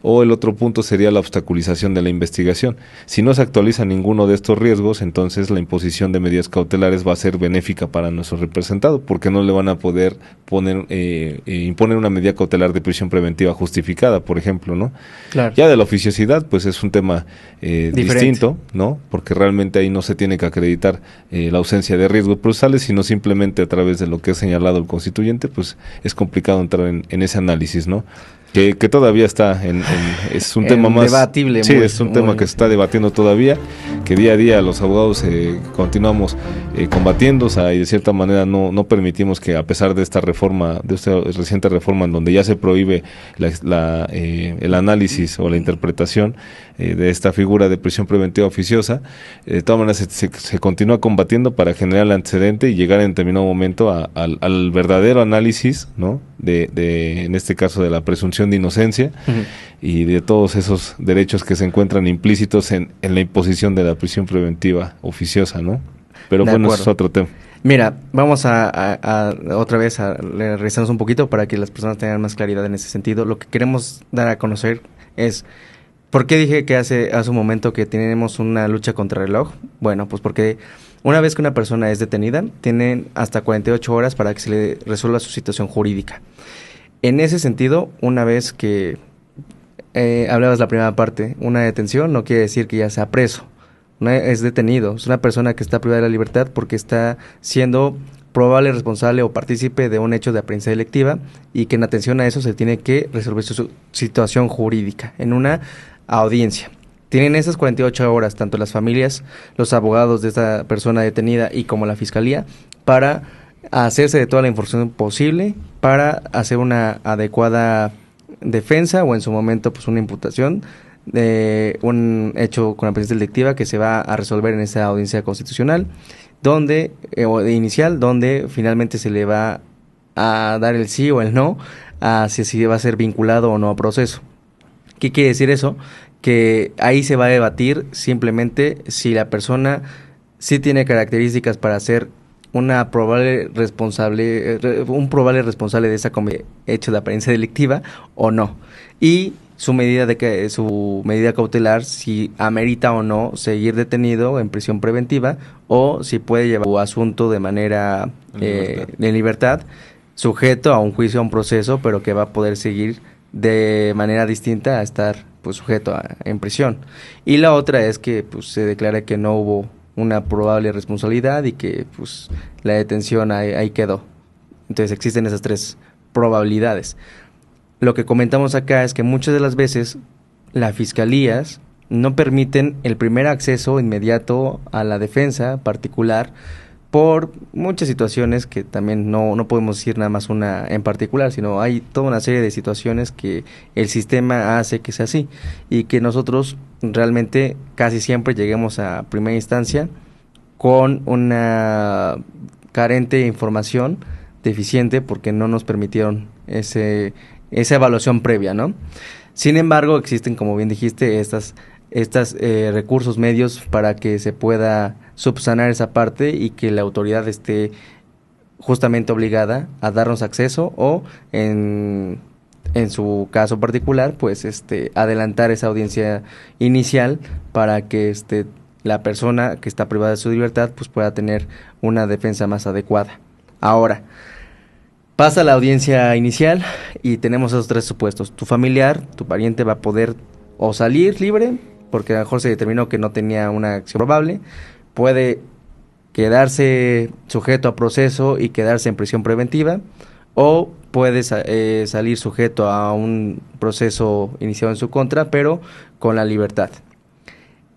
o el otro punto sería la obstaculización de la investigación. Si no se actualiza ninguno de estos riesgos, entonces la imposición de medidas cautelares va a ser benéfica para nuestro representado, porque no le van a poder imponer una medida cautelar de prisión preventiva justificada, por ejemplo, ¿no? Claro. Ya de la oficiosidad, pues es un tema distinto, ¿no? Porque realmente ahí no se tiene que acreditar la ausencia de riesgos procesales, sino simplemente a través de lo que ha señalado el constituyente, pues es complicado entrar en ese análisis, ¿no? Que todavía está es un tema más debatible. Sí, es un tema que se está debatiendo todavía, que día a día los abogados continuamos combatiendo, o sea, y de cierta manera no permitimos que, a pesar de esta reforma, de esta reciente reforma en donde ya se prohíbe el análisis o la interpretación de esta figura de prisión preventiva oficiosa, de todas maneras se continúa combatiendo para generar el antecedente y llegar en determinado momento al verdadero análisis, ¿no? En este caso de la presunción de inocencia y de todos esos derechos que se encuentran implícitos en la imposición de la prisión preventiva oficiosa, ¿no? Pero bueno, eso es otro tema. Mira, vamos a otra vez a revisarnos un poquito para que las personas tengan más claridad en ese sentido. Lo que queremos dar a conocer es, ¿por qué dije que hace un momento que tenemos una lucha contra el reloj? Bueno, pues porque una vez que una persona es detenida, tienen hasta 48 horas para que se le resuelva su situación jurídica. En ese sentido, una vez que hablabas la primera parte, una detención no quiere decir que ya sea preso, es detenido, es una persona que está privada de la libertad porque está siendo probable responsable o partícipe de un hecho de aprehensión delictiva, y que en atención a eso se tiene que resolver su situación jurídica en una audiencia. Tienen esas 48 horas, tanto las familias, los abogados de esta persona detenida y como la fiscalía, para hacerse de toda la información posible para hacer una adecuada defensa, o en su momento pues una imputación de un hecho con aprehensión delictiva que se va a resolver en esa audiencia constitucional, donde inicial, donde finalmente se le va a dar el sí o el no a si va a ser vinculado o no a proceso. ¿Qué quiere decir eso? Que ahí se va a debatir simplemente si la persona sí tiene características para ser un probable responsable de esa hecho de aprehensión delictiva o no, y su medida cautelar, si amerita o no seguir detenido en prisión preventiva, o si puede llevar su asunto de manera en libertad, sujeto a un juicio, a un proceso, pero que va a poder seguir de manera distinta a estar pues sujeto en prisión. Y la otra es que pues se declara que no hubo una probable responsabilidad y que pues la detención ahí quedó. Entonces existen esas 3 probabilidades. Lo que comentamos acá es que muchas de las veces las fiscalías no permiten el primer acceso inmediato a la defensa particular por muchas situaciones que también no podemos decir nada más una en particular, sino hay toda una serie de situaciones que el sistema hace que sea así, y que nosotros realmente casi siempre lleguemos a primera instancia con una carente información deficiente porque no nos permitieron esa evaluación previa, ¿no? Sin embargo, existen, como bien dijiste, estas recursos medios para que se pueda subsanar esa parte y que la autoridad esté justamente obligada a darnos acceso, o en su caso particular, pues adelantar esa audiencia inicial para que la persona que está privada de su libertad pues pueda tener una defensa más adecuada. Ahora, pasa la audiencia inicial y tenemos esos 3 supuestos. Tu familiar, tu pariente va a poder o salir libre, porque a lo mejor se determinó que no tenía una acción probable, puede quedarse sujeto a proceso y quedarse en prisión preventiva, o puede salir sujeto a un proceso iniciado en su contra, pero con la libertad.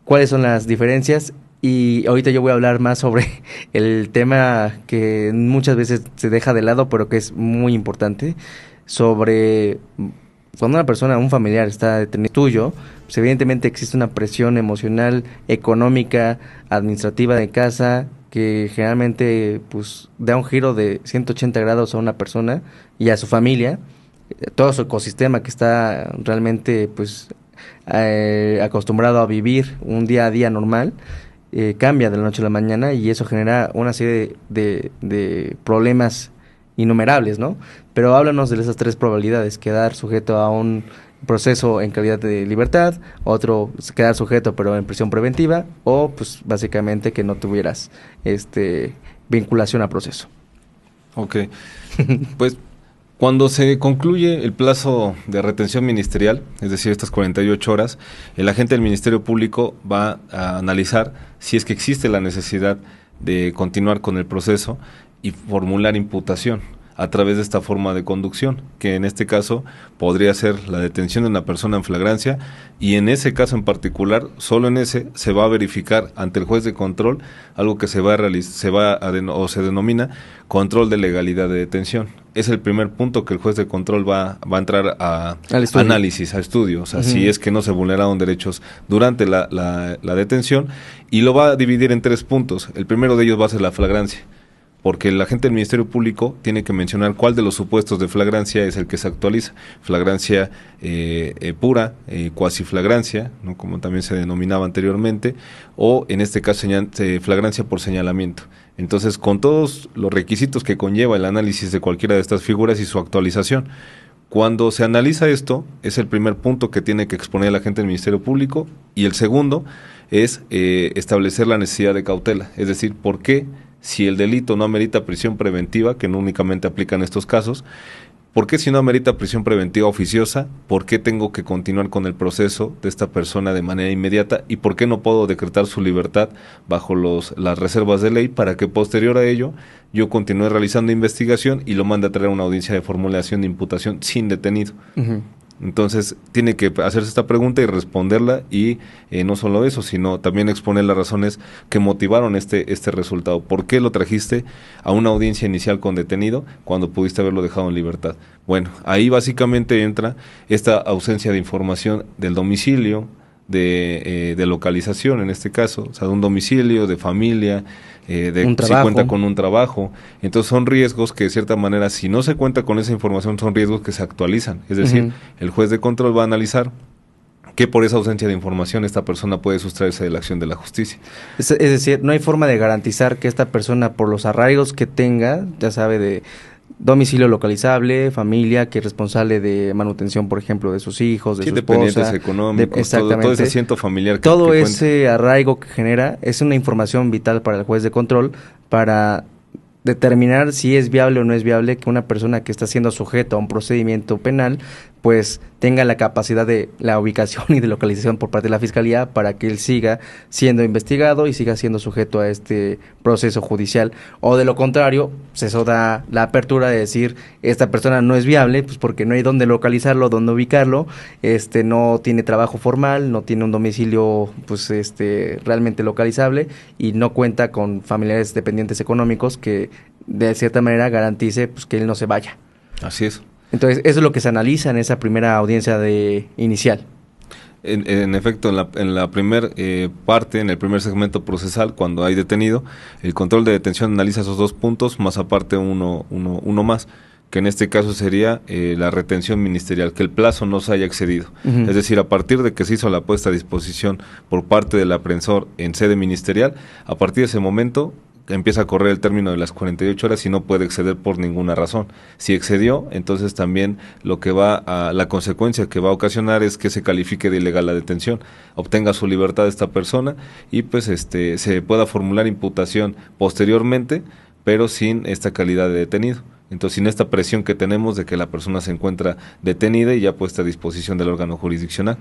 ¿Cuáles son las diferencias? Y ahorita yo voy a hablar más sobre el tema que muchas veces se deja de lado, pero que es muy importante, sobre cuando una persona, un familiar está detenido tuyo, pues evidentemente existe una presión emocional, económica, administrativa de casa, que generalmente pues da un giro de 180 grados a una persona y a su familia, todo su ecosistema que está realmente pues acostumbrado a vivir un día a día normal, cambia de la noche a la mañana y eso genera una serie de problemas innumerables, ¿no? Pero háblanos de esas tres probabilidades: quedar sujeto a un proceso en calidad de libertad, otro quedar sujeto pero en prisión preventiva, o pues básicamente que no tuvieras vinculación a proceso. Ok, pues cuando se concluye el plazo de retención ministerial, es decir, estas 48 horas, el agente del Ministerio Público va a analizar si es que existe la necesidad de continuar con el proceso y formular imputación a través de esta forma de conducción, que en este caso podría ser la detención de una persona en flagrancia, y en ese caso en particular, solo en ese, se va a verificar ante el juez de control algo que se denomina control de legalidad de detención. Es el primer punto que el juez de control va a entrar a análisis, a estudio, o sea, si es que no se vulneraron derechos durante la detención, y lo va a dividir en 3 puntos. El primero de ellos va a ser la flagrancia, porque el agente del Ministerio Público tiene que mencionar cuál de los supuestos de flagrancia es el que se actualiza. Flagrancia pura, cuasiflagrancia, ¿no?, como también se denominaba anteriormente, o en este caso flagrancia por señalamiento. Entonces, con todos los requisitos que conlleva el análisis de cualquiera de estas figuras y su actualización, cuando se analiza esto, es el primer punto que tiene que exponer el agente del Ministerio Público, y el segundo es establecer la necesidad de cautela, es decir, por qué, si el delito no amerita prisión preventiva, que no únicamente aplica en estos casos, ¿por qué si no amerita prisión preventiva oficiosa? ¿Por qué tengo que continuar con el proceso de esta persona de manera inmediata? ¿Y por qué no puedo decretar su libertad bajo las reservas de ley para que posterior a ello yo continúe realizando investigación y lo mande a traer a una audiencia de formulación de imputación sin detenido? Uh-huh. Entonces, tiene que hacerse esta pregunta y responderla, y no solo eso, sino también exponer las razones que motivaron este resultado. ¿Por qué lo trajiste a una audiencia inicial con detenido cuando pudiste haberlo dejado en libertad? Bueno, ahí básicamente entra esta ausencia de información del domicilio, de localización en este caso, o sea, de un domicilio, de familia, si cuenta con un trabajo. Entonces son riesgos que de cierta manera, si no se cuenta con esa información, son riesgos que se actualizan. Es decir, uh-huh, el juez de control va a analizar que por esa ausencia de información esta persona puede sustraerse de la acción de la justicia. Es decir, no hay forma de garantizar que esta persona, por los arraigos que tenga, ya sabe, de domicilio localizable, familia que es responsable de manutención, por ejemplo, de sus hijos, de su esposa, dependientes económicos, todo ese asiento familiar. Todo ese arraigo que genera es una información vital para el juez de control para determinar si es viable o no es viable que una persona que está siendo sujeto a un procedimiento penal pues tenga la capacidad de la ubicación y de localización por parte de la Fiscalía para que él siga siendo investigado y siga siendo sujeto a este proceso judicial. O de lo contrario, pues eso da la apertura de decir, esta persona no es viable, pues porque no hay dónde localizarlo, dónde ubicarlo, no tiene trabajo formal, no tiene un domicilio pues realmente localizable y no cuenta con familiares dependientes económicos que de cierta manera garantice pues que él no se vaya. Así es. Entonces, eso es lo que se analiza en esa primera audiencia inicial. En efecto, en la primera parte, en el primer segmento procesal, cuando hay detenido, el control de detención analiza esos 2 puntos, más aparte uno más, que en este caso sería la retención ministerial, que el plazo no se haya excedido. Uh-huh. Es decir, a partir de que se hizo la puesta a disposición por parte del aprehensior en sede ministerial, a partir de ese momento empieza a correr el término de las 48 horas y no puede exceder por ninguna razón. Si excedió, entonces también la consecuencia que va a ocasionar es que se califique de ilegal la detención, obtenga su libertad esta persona y pues se pueda formular imputación posteriormente, pero sin esta calidad de detenido. Entonces, sin esta presión que tenemos de que la persona se encuentra detenida y ya puesta a disposición del órgano jurisdiccional.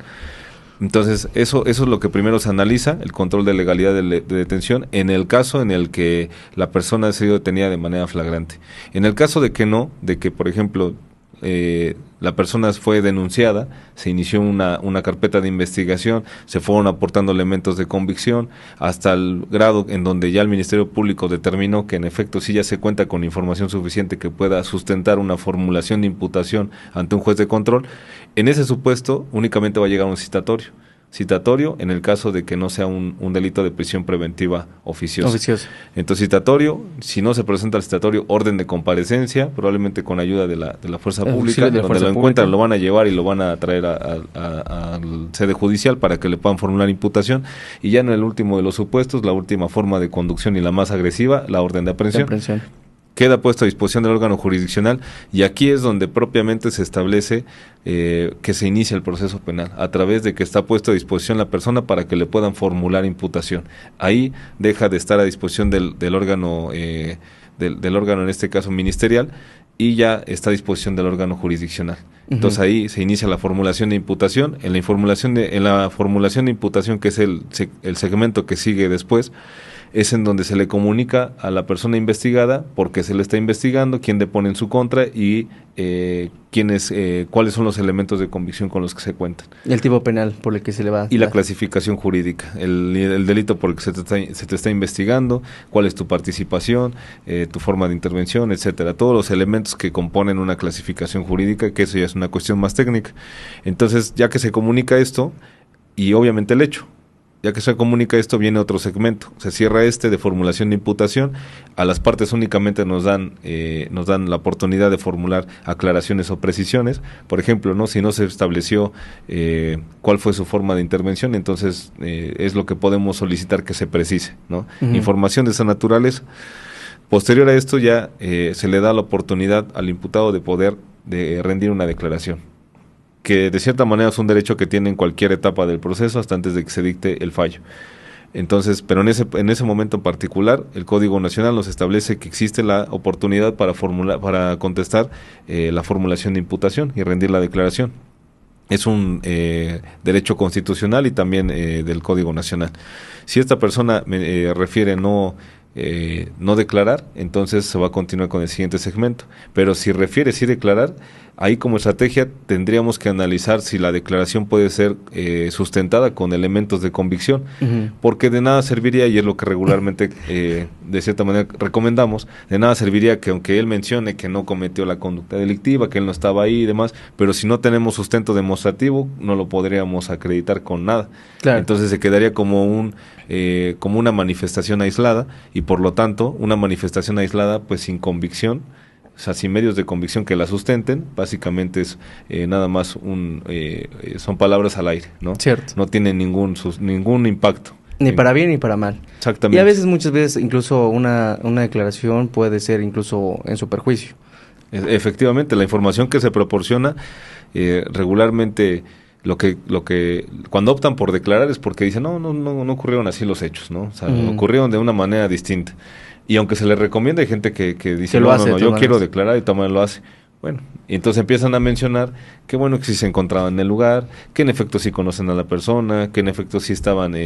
Entonces, eso es lo que primero se analiza, el control de legalidad de detención, en el caso en el que la persona ha sido detenida de manera flagrante. En el caso de que no, de que, por ejemplo, la persona fue denunciada, se inició una carpeta de investigación, se fueron aportando elementos de convicción hasta el grado en donde ya el Ministerio Público determinó que en efecto sí ya se cuenta con información suficiente que pueda sustentar una formulación de imputación ante un juez de control. En ese supuesto únicamente va a llegar un citatorio en el caso de que no sea un delito de prisión preventiva oficiosa. Entonces, citatorio, si no se presenta el citatorio, orden de comparecencia, probablemente con ayuda de la fuerza pública, donde lo encuentran, lo van a llevar y lo van a traer al sede judicial para que le puedan formular imputación, y ya en el último de los supuestos, la última forma de conducción y la más agresiva, la orden de aprehensión. Queda puesto a disposición del órgano jurisdiccional, y aquí es donde propiamente se establece que se inicia el proceso penal, a través de que está puesto a disposición la persona para que le puedan formular imputación. Ahí deja de estar a disposición del órgano, del órgano en este caso ministerial, y ya está a disposición del órgano jurisdiccional. Entonces ahí se inicia la formulación de imputación. En la formulación de imputación, que es el segmento que sigue después, es en donde se le comunica a la persona investigada por qué se le está investigando, quién depone en su contra y cuáles son los elementos de convicción con los que se cuentan. Y el tipo penal por el que se le va a... Y la clasificación jurídica, el delito por el que se te está investigando, cuál es tu participación, tu forma de intervención, etcétera. Todos los elementos que componen una clasificación jurídica, que eso ya es una cuestión más técnica. Entonces, ya que se comunica esto, y obviamente el hecho, ya que se comunica esto, viene otro segmento. Se cierra de formulación de imputación. A las partes únicamente nos dan la oportunidad de formular aclaraciones o precisiones. Por ejemplo, si no se estableció cuál fue su forma de intervención, entonces es lo que podemos solicitar que se precise, ¿no? Información de esa naturaleza. Posterior a esto ya se le da la oportunidad al imputado de rendir una declaración, que de cierta manera es un derecho que tiene en cualquier etapa del proceso hasta antes de que se dicte el fallo. Entonces, pero en ese momento en particular, el Código Nacional nos establece que existe la oportunidad para contestar la formulación de imputación y rendir la declaración. Es un derecho constitucional y también del Código Nacional. Si esta persona refiere no declarar, entonces se va a continuar con el siguiente segmento. Pero si refiere sí declarar, ahí como estrategia tendríamos que analizar si la declaración puede ser sustentada con elementos de convicción, porque de nada serviría, y es lo que regularmente de cierta manera recomendamos, de nada serviría que aunque él mencione que no cometió la conducta delictiva, que él no estaba ahí y demás, pero si no tenemos sustento demostrativo, no lo podríamos acreditar con nada. Claro. Entonces se quedaría como una manifestación aislada, y por lo tanto una manifestación aislada pues sin convicción, o sea, sin medios de convicción que la sustenten, básicamente es nada más son palabras al aire, ¿no? Cierto. No tiene ningún impacto. Ni para bien ni para mal. Exactamente. Y muchas veces, incluso una declaración puede ser incluso en su perjuicio. Efectivamente, la información que se proporciona regularmente, lo que cuando optan por declarar es porque dicen no ocurrieron así los hechos, ¿no? O sea, ocurrieron de una manera distinta. Y aunque se les recomienda, hay gente que dice, yo quiero declarar, y también lo hace. Bueno, y entonces empiezan a mencionar que bueno, que sí se encontraban en el lugar, que en efecto sí conocen a la persona, que en efecto sí estaban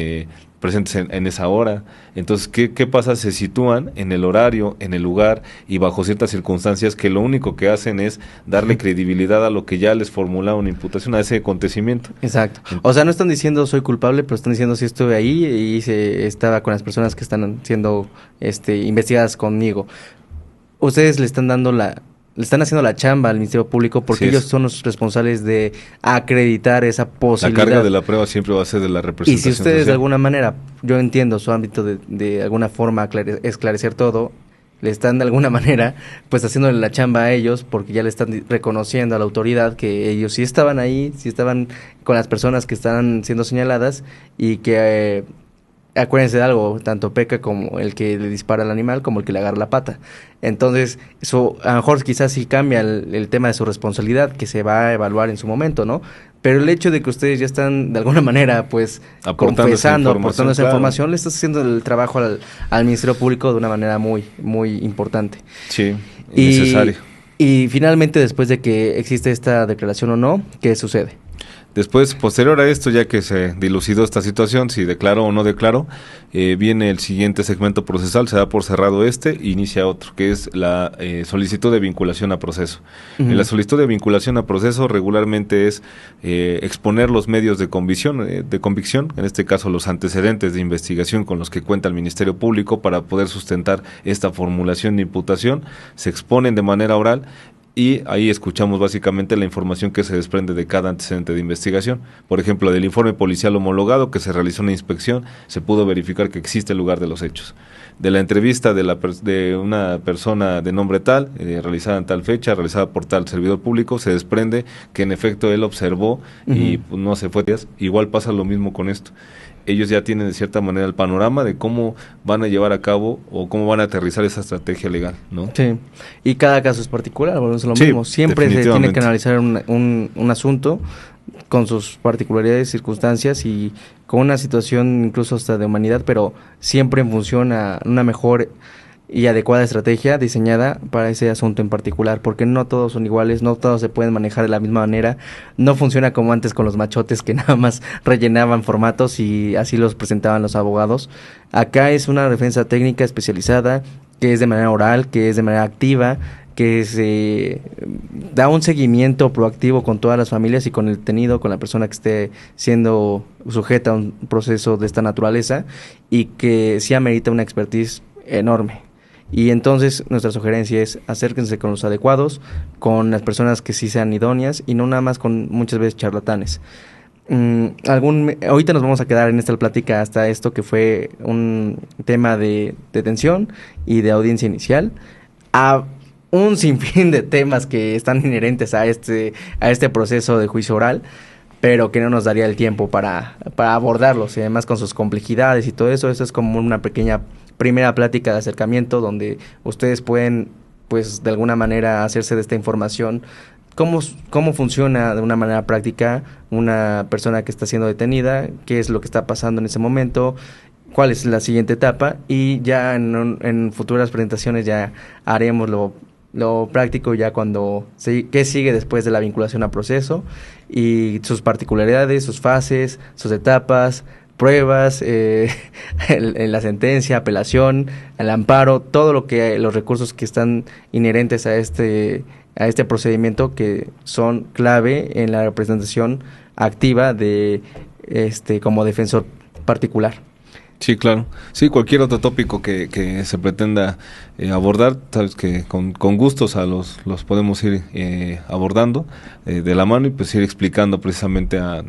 presentes en esa hora. Entonces, ¿qué pasa? Se sitúan en el horario, en el lugar y bajo ciertas circunstancias que lo único que hacen es darle credibilidad a lo que ya les formula una imputación, a ese acontecimiento. Exacto. O sea, no están diciendo soy culpable, pero están diciendo sí estuve ahí y estaba con las personas que están siendo investigadas conmigo. Ustedes le están haciendo la chamba al Ministerio Público porque ellos son los responsables de acreditar esa posibilidad. La carga de la prueba siempre va a ser de la representación. Y si ustedes social, de alguna manera, yo entiendo su ámbito de alguna forma esclarecer todo, le están de alguna manera pues haciéndole la chamba a ellos porque ya le están reconociendo a la autoridad que ellos sí estaban ahí, sí estaban con las personas que estaban siendo señaladas y que... acuérdense de algo, tanto peca como el que le dispara al animal como el que le agarra la pata. Entonces, eso a lo mejor quizás sí cambia el tema de su responsabilidad, que se va a evaluar en su momento, ¿no? Pero el hecho de que ustedes ya están de alguna manera, pues, aportando esa información, le estás haciendo el trabajo al Ministerio Público de una manera muy, muy importante. Sí, necesario. Y finalmente, después de que existe esta declaración o no, ¿qué sucede? Después, posterior a esto, ya que se dilucidó esta situación, si declaró o no declaró, viene el siguiente segmento procesal, se da por cerrado inicia otro, que es la solicitud de vinculación a proceso. En la solicitud de vinculación a proceso regularmente es exponer los medios de convicción, en este caso los antecedentes de investigación con los que cuenta el Ministerio Público para poder sustentar esta formulación de imputación, se exponen de manera oral y ahí escuchamos básicamente la información que se desprende de cada antecedente de investigación. Por ejemplo, del informe policial homologado que se realizó una inspección, se pudo verificar que existe el lugar de los hechos. De la entrevista de una persona de nombre tal, realizada en tal fecha, realizada por tal servidor público, se desprende que en efecto él observó y pues, no se fue. Igual pasa lo mismo con esto. Ellos ya tienen de cierta manera el panorama de cómo van a llevar a cabo o cómo van a aterrizar esa estrategia legal, ¿no? Sí, y cada caso es particular, bueno, es lo Sí, mismo. Siempre se tiene que analizar un asunto con sus particularidades, circunstancias y con una situación incluso hasta de humanidad, pero siempre en función a una mejor y adecuada estrategia diseñada para ese asunto en particular, porque no todos son iguales, no todos se pueden manejar de la misma manera, no funciona como antes con los machotes que nada más rellenaban formatos y así los presentaban los abogados. Acá es una defensa técnica especializada, que es de manera oral, que es de manera activa, que se da un seguimiento proactivo con todas las familias y con el detenido, con la persona que esté siendo sujeta a un proceso de esta naturaleza y que sí amerita una expertise enorme. Y entonces nuestra sugerencia es acérquense con los adecuados, con las personas que sí sean idóneas y no nada más con muchas veces charlatanes. Ahorita nos vamos a quedar en esta plática hasta esto que fue un tema de detención y de audiencia inicial, a un sinfín de temas que están inherentes a este proceso de juicio oral, pero que no nos daría el tiempo para abordarlos, y además con sus complejidades y todo eso. Eso es como una pequeña primera plática de acercamiento donde ustedes pueden, pues, de alguna manera hacerse de esta información, cómo funciona de una manera práctica una persona que está siendo detenida, qué es lo que está pasando en ese momento, cuál es la siguiente etapa, y ya en futuras presentaciones ya haremos lo práctico ya cuando qué sigue después de la vinculación a proceso y sus particularidades, sus fases, sus etapas, pruebas, en la sentencia, apelación, el amparo, todo los recursos que están inherentes a este procedimiento, que son clave en la representación activa de como defensor particular. Sí, claro. Sí, cualquier otro tópico que se pretenda abordar, sabes que con gustos los podemos ir abordando de la mano y pues ir explicando precisamente a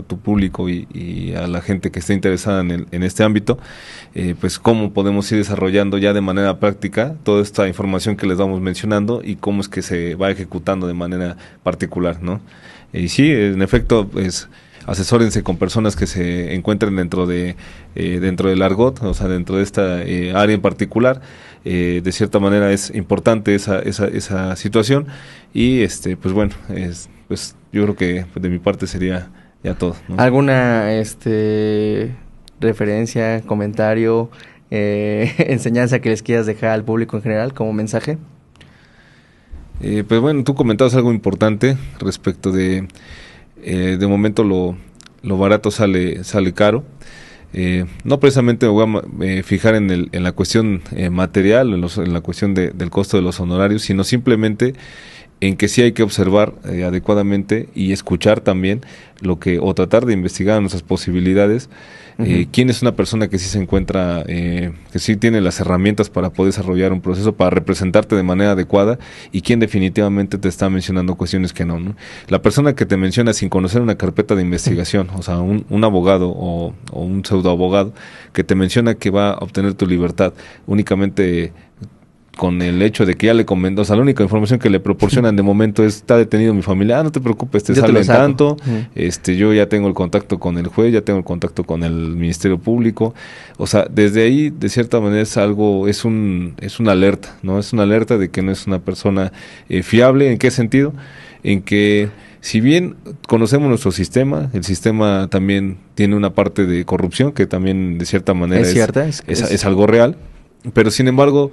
tu público y a la gente que esté interesada en este ámbito, pues cómo podemos ir desarrollando ya de manera práctica toda esta información que les vamos mencionando y cómo es que se va ejecutando de manera particular, ¿no? Y sí, en efecto, pues asesórense con personas que se encuentren dentro del argot, o sea, dentro de esta área en particular. De cierta manera es importante esa situación y pues bueno, pues yo creo que de mi parte sería ya todo, ¿no? ¿Alguna referencia, comentario, enseñanza que les quieras dejar al público en general como mensaje? Pues bueno, tú comentabas algo importante respecto de momento lo barato sale caro. No precisamente me voy a fijar en la cuestión material, en la cuestión del costo de los honorarios, sino simplemente en que sí hay que observar adecuadamente y escuchar también o tratar de investigar nuestras posibilidades. Quién es una persona que sí se encuentra, que sí tiene las herramientas para poder desarrollar un proceso, para representarte de manera adecuada, y quién definitivamente te está mencionando cuestiones que no. La persona que te menciona sin conocer una carpeta de investigación, o sea, un abogado o un pseudoabogado que te menciona que va a obtener tu libertad únicamente con el hecho de que ya le comentó, o sea, la única información que le proporcionan de momento es: está detenido mi familia, no te preocupes, te sale en tanto, yo ya tengo el contacto con el juez, ya tengo el contacto con el Ministerio Público. O sea, desde ahí, de cierta manera, es una alerta, ¿no? Es una alerta de que no es una persona fiable. ¿En qué sentido? En que, si bien conocemos nuestro sistema, el sistema también tiene una parte de corrupción que también, de cierta manera, es algo real. Pero sin embargo,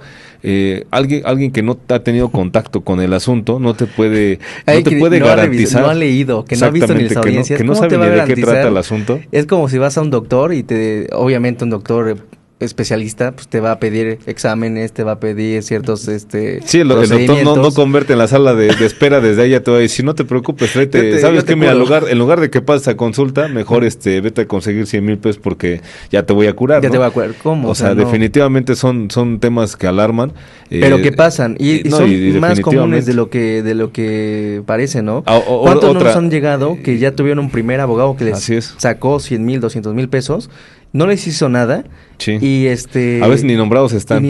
alguien que no ha tenido contacto con el asunto no te puede garantizar. No ha leído, que no ha visto ni las audiencias. Que no sabe ni de qué trata el asunto. Es como si vas a un doctor y obviamente un doctor especialista pues te va a pedir exámenes, te va a pedir ciertos sí, el doctor no convierte en la sala de espera, desde ahí ya te va a decir, no te preocupes, tráete, ¿sabes qué? Mira, en lugar de que pases a consulta, mejor vete a conseguir 100,000 pesos porque ya te voy a curar, ya ¿no? te voy a curar. ¿Cómo? O sea, definitivamente son temas que alarman. Pero que pasan y son más comunes de lo que parece, ¿no? ¿Cuántos no nos han llegado que ya tuvieron un primer abogado que les sacó 100,000, 200,000 pesos? No les hizo nada. Sí. Y a veces ni nombrados están.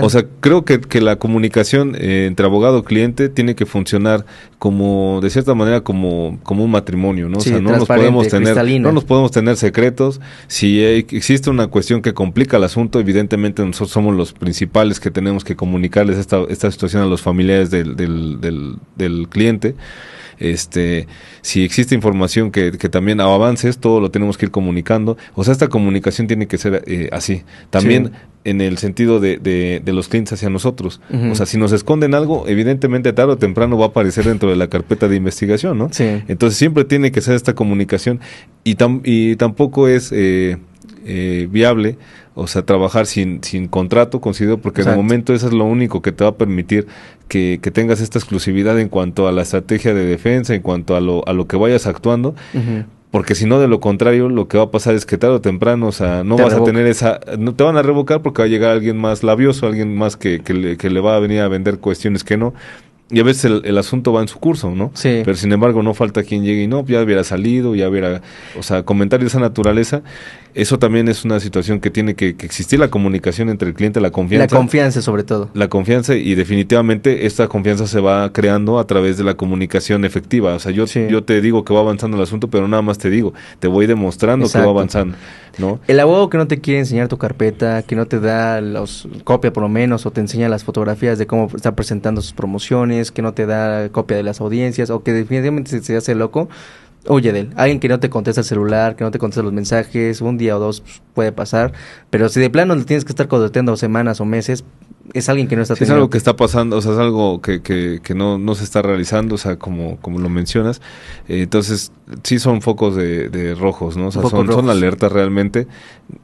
O sea, creo que la comunicación entre abogado y cliente tiene que funcionar como, de cierta manera, como un matrimonio, ¿no? Sí, o sea, no nos podemos tener secretos. Si existe una cuestión que complica el asunto, evidentemente nosotros somos los principales que tenemos que comunicarles esta situación a los familiares del cliente. Si existe información que también avances, todo lo tenemos que ir comunicando. O sea, esta comunicación tiene que ser así. También en el sentido de los clientes hacia nosotros. O sea, si nos esconden algo, evidentemente tarde o temprano va a aparecer dentro de la carpeta de investigación, ¿no? Sí. Entonces siempre tiene que ser esta comunicación y tampoco es viable, o sea, trabajar sin contrato, considero, porque de momento eso es lo único que te va a permitir que tengas esta exclusividad en cuanto a la estrategia de defensa, en cuanto a lo que vayas actuando, porque si no, de lo contrario, lo que va a pasar es que tarde o temprano, o sea, no vas a tener no te van a revocar porque va a llegar alguien más labioso, alguien más que le va a venir a vender cuestiones que no. Y a veces el asunto va en su curso, ¿no? Sí. Pero sin embargo no falta quien llegue y no, ya hubiera salido, o sea, comentarios de esa naturaleza. Eso también es una situación que tiene que existir, la comunicación entre el cliente, la confianza. La confianza sobre todo. La confianza, y definitivamente esta confianza se va creando a través de la comunicación efectiva. O sea, yo te digo que va avanzando el asunto, pero nada más te voy demostrando que va avanzando, ¿no? El abogado que no te quiere enseñar tu carpeta, que no te da copia por lo menos, o te enseña las fotografías de cómo está presentando sus promociones, que no te da copia de las audiencias, o que definitivamente se hace loco, huye de él. Alguien que no te contesta el celular, que no te contesta los mensajes, un día o dos puede pasar, pero si de plano le tienes que estar contestando semanas o meses, es alguien que no está teniendo. Es algo que está pasando, o sea, es algo que no se está realizando, o sea, como lo mencionas. Entonces, sí son focos de rojos, ¿no? O sea, son alertas realmente.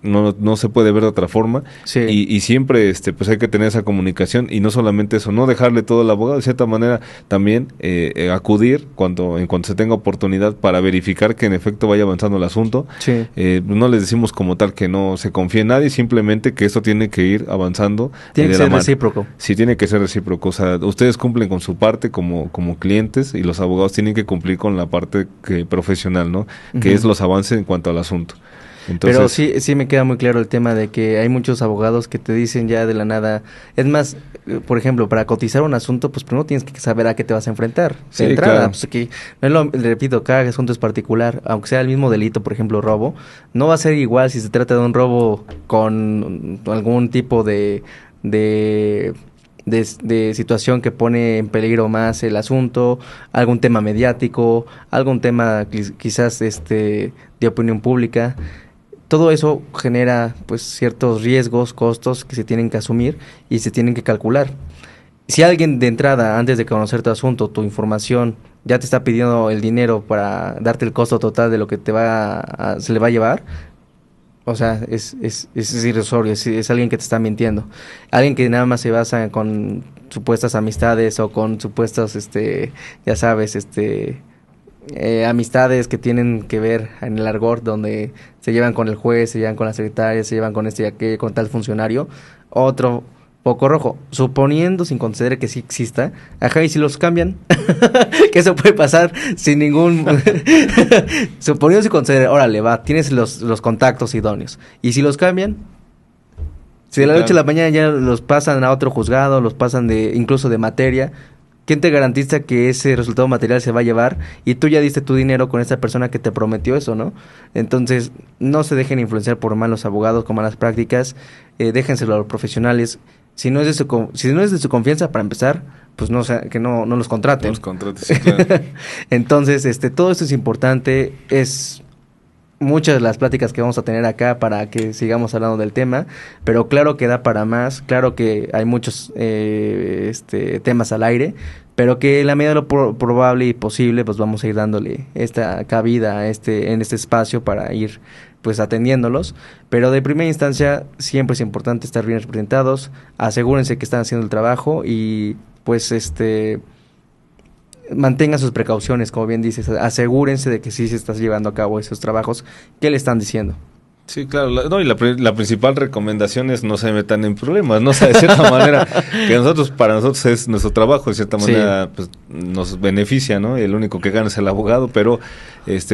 No se puede ver de otra forma. Sí. Y siempre pues hay que tener esa comunicación, y no solamente eso, no dejarle todo al abogado, de cierta manera también acudir en cuanto se tenga oportunidad para verificar que en efecto vaya avanzando el asunto. Sí. No les decimos como tal que no se confíe en nadie, simplemente que esto tiene que ir avanzando. Tiene que ser recíproco. Sí, tiene que ser recíproco. O sea, ustedes cumplen con su parte como clientes, y los abogados tienen que cumplir con la parte profesional, ¿no? Que es los avances en cuanto al asunto. Entonces, pero sí me queda muy claro el tema de que hay muchos abogados que te dicen ya de la nada. Es más, por ejemplo, para cotizar un asunto, pues primero tienes que saber a qué te vas a enfrentar. Sí, de entrada, claro. Pues aquí, repito, cada asunto es particular. Aunque sea el mismo delito, por ejemplo, robo, no va a ser igual si se trata de un robo con algún tipo de situación que pone en peligro más el asunto, algún tema mediático, algún tema quizás de opinión pública. Todo eso genera pues ciertos riesgos, costos que se tienen que asumir y se tienen que calcular. Si alguien de entrada, antes de conocer tu asunto, tu información, ya te está pidiendo el dinero para darte el costo total de lo que se le va a llevar, o sea, es irrisorio, es alguien que te está mintiendo. Alguien que nada más se basa con supuestas amistades o con supuestos, ya sabes, amistades que tienen que ver en el argot, donde se llevan con el juez, se llevan con la secretaria, se llevan con y aquello, con tal funcionario. Otro foco rojo, suponiendo sin considerar que sí exista, y si los cambian, que eso puede pasar sin ningún suponiendo sin considerar, órale, va, tienes los contactos idóneos, y si los cambian, si de la noche a la mañana ya los pasan a otro juzgado, los pasan incluso de materia, ¿quién te garantiza que ese resultado material se va a llevar? Y tú ya diste tu dinero con esa persona que te prometió eso, ¿no? Entonces, no se dejen influenciar por malos abogados con malas prácticas, déjenselo a los profesionales. Si no es de su confianza, para empezar, pues que no los contraten. No los contraten, sí, claro. Entonces, todo esto es importante, es muchas de las pláticas que vamos a tener acá para que sigamos hablando del tema, pero claro que da para más, claro que hay muchos temas al aire, pero que en la medida de lo probable y posible, pues vamos a ir dándole esta cabida a en este espacio para ir pues atendiéndolos, pero de primera instancia siempre es importante estar bien representados, asegúrense que están haciendo el trabajo y pues mantengan sus precauciones, como bien dices, asegúrense de que sí se están llevando a cabo esos trabajos que le están diciendo. Sí, claro, la principal recomendación es no se metan en problemas, ¿no? O sea, de cierta manera, que para nosotros es nuestro trabajo, de cierta manera, pues nos beneficia, ¿no? El único que gana es el abogado, pero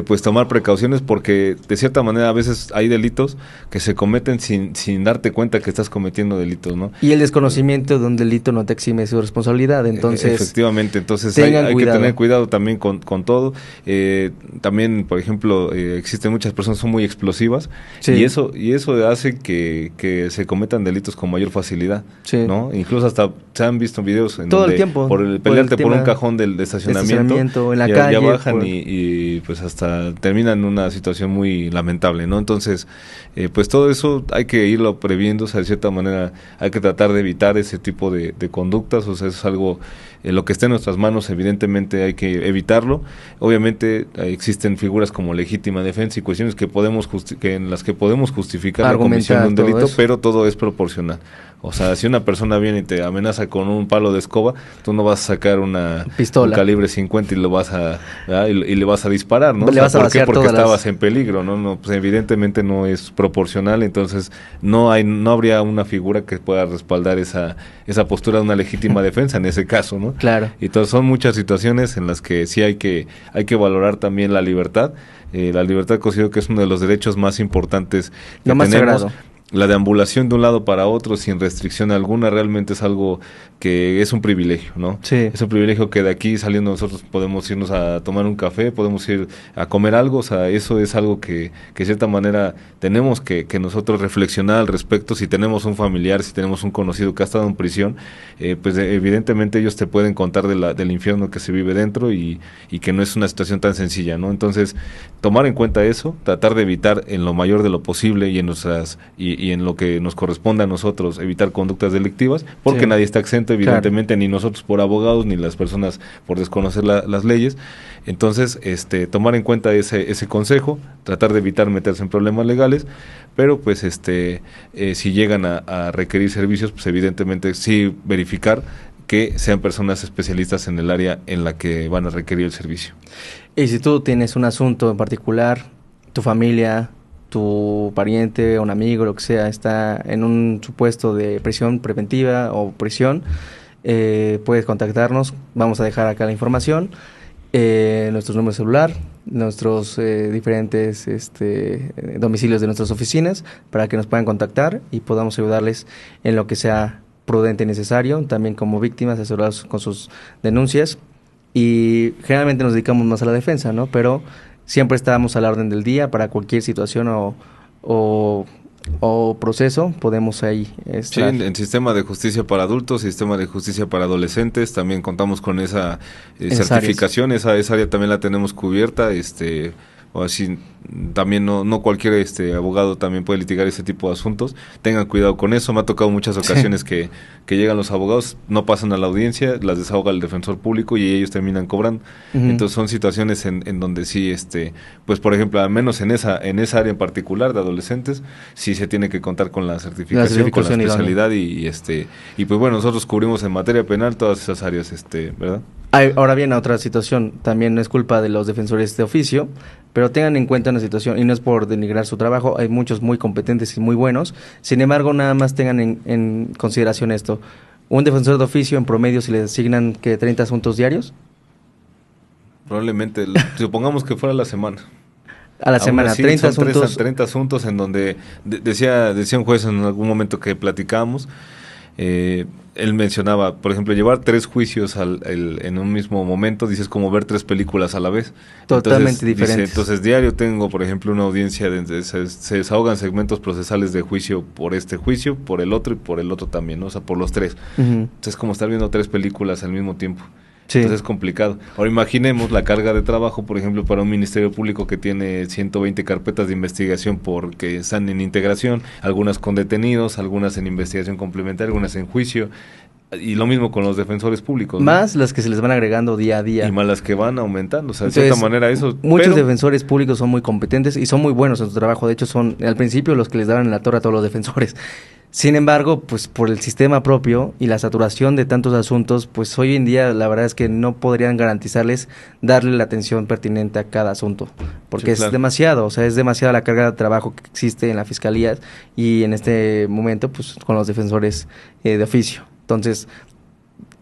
pues tomar precauciones porque de cierta manera a veces hay delitos que se cometen sin darte cuenta que estás cometiendo delitos, ¿no? Y el desconocimiento de un delito no te exime de su responsabilidad, entonces... Efectivamente, entonces hay que tener cuidado también con todo. También, por ejemplo, existen muchas personas que son muy explosivas. Sí. Y eso hace que se cometan delitos con mayor facilidad, sí, ¿no? Incluso hasta se han visto videos en todo donde el tiempo pelearte por un cajón del estacionamiento en la calle, ya bajan y pues hasta terminan en una situación muy lamentable, ¿no? Entonces, pues todo eso hay que irlo previendo, o sea, de cierta manera hay que tratar de evitar ese tipo de conductas, o sea, eso es algo, lo que esté en nuestras manos, evidentemente hay que evitarlo. Obviamente existen figuras como legítima defensa y cuestiones que en las que podemos justificar la comisión de un delito, pero todo es proporcional. O sea, si una persona viene y te amenaza con un palo de escoba, tú no vas a sacar una pistola, un calibre 50 y lo vas y le vas a disparar, ¿no? Le vas a vaciar porque estabas en peligro, ¿no? Pues evidentemente no es proporcional, entonces no habría una figura que pueda respaldar esa postura de una legítima defensa en ese caso, ¿no? Claro. Y entonces son muchas situaciones en las que sí hay que valorar también la libertad. La libertad considero que es uno de los derechos más importantes que tenemos. Sagrado. La deambulación de un lado para otro sin restricción alguna realmente es algo que es un privilegio, ¿no? Sí. Es un privilegio que de aquí saliendo nosotros podemos irnos a tomar un café, podemos ir a comer algo, o sea, eso es algo que de cierta manera tenemos que nosotros reflexionar al respecto. Si tenemos un familiar, si tenemos un conocido que ha estado en prisión, pues evidentemente ellos te pueden contar del infierno que se vive dentro y que no es una situación tan sencilla, ¿no? Entonces, tomar en cuenta eso, tratar de evitar en lo mayor de lo posible y en lo que nos corresponde a nosotros evitar conductas delictivas, porque sí, nadie está exento, evidentemente, claro, ni nosotros por abogados, ni las personas por desconocer las leyes. Entonces, tomar en cuenta ese consejo, tratar de evitar meterse en problemas legales, pero pues si llegan a requerir servicios, pues evidentemente sí verificar que sean personas especialistas en el área en la que van a requerir el servicio. Y si tú tienes un asunto en particular, tu familia, tu pariente, un amigo, lo que sea, está en un supuesto de prisión preventiva o prisión, puedes contactarnos. Vamos a dejar acá la información, nuestros números de celular, nuestros diferentes domicilios de nuestras oficinas, para que nos puedan contactar y podamos ayudarles en lo que sea prudente y necesario, también como víctimas, asesorados con sus denuncias. Y generalmente nos dedicamos más a la defensa, ¿no? Pero siempre estamos a la orden del día para cualquier situación o proceso, podemos ahí estar. Sí, en sistema de justicia para adultos, sistema de justicia para adolescentes, también contamos con esa certificación, esa área también la tenemos cubierta, o así también no cualquier abogado también puede litigar ese tipo de asuntos. Tengan cuidado con eso. Me ha tocado muchas ocasiones que llegan los abogados, no pasan a la audiencia, las desahoga el defensor público y ellos terminan cobrando. Entonces son situaciones en donde sí, pues por ejemplo, al menos en esa área en particular de adolescentes, sí se tiene que contar con la certificación y con la especialidad y pues bueno, nosotros cubrimos en materia penal todas esas áreas, ¿verdad? Ahora bien, otra situación, también no es culpa de los defensores de oficio, pero tengan en cuenta una situación, y no es por denigrar su trabajo, hay muchos muy competentes y muy buenos, sin embargo, nada más tengan en consideración esto. Un defensor de oficio, en promedio, si le asignan, ¿qué, 30 asuntos diarios? Probablemente, supongamos que fuera a la semana. A la semana, así, 30 asuntos. 30 asuntos en donde, decía un juez en algún momento que platicábamos, él mencionaba, por ejemplo, llevar 3 juicios en un mismo momento, dices como ver 3 películas a la vez. Totalmente diferentes. Entonces diario tengo, por ejemplo, una audiencia donde se desahogan segmentos procesales de juicio, por el otro y por el otro también, ¿no? O sea, por los 3. Entonces es como estar viendo 3 películas al mismo tiempo. Sí. Entonces es complicado. Ahora imaginemos la carga de trabajo, por ejemplo, para un Ministerio Público que tiene 120 carpetas de investigación porque están en integración, algunas con detenidos, algunas en investigación complementaria, algunas en juicio. Y lo mismo con los defensores públicos, ¿no? Más las que se les van agregando día a día. Y más las que van aumentando. O sea, de Entonces, cierta manera eso... muchos defensores públicos son muy competentes y son muy buenos en su trabajo. De hecho, son al principio los que les daban en la torre a todos los defensores. Sin embargo, pues por el sistema propio y la saturación de tantos asuntos, pues hoy en día la verdad es que no podrían garantizarles darle la atención pertinente a cada asunto. Porque Sí, claro. es demasiado, o sea, es demasiada la carga de trabajo que existe en la fiscalía y en este momento, pues con los defensores de oficio. Entonces,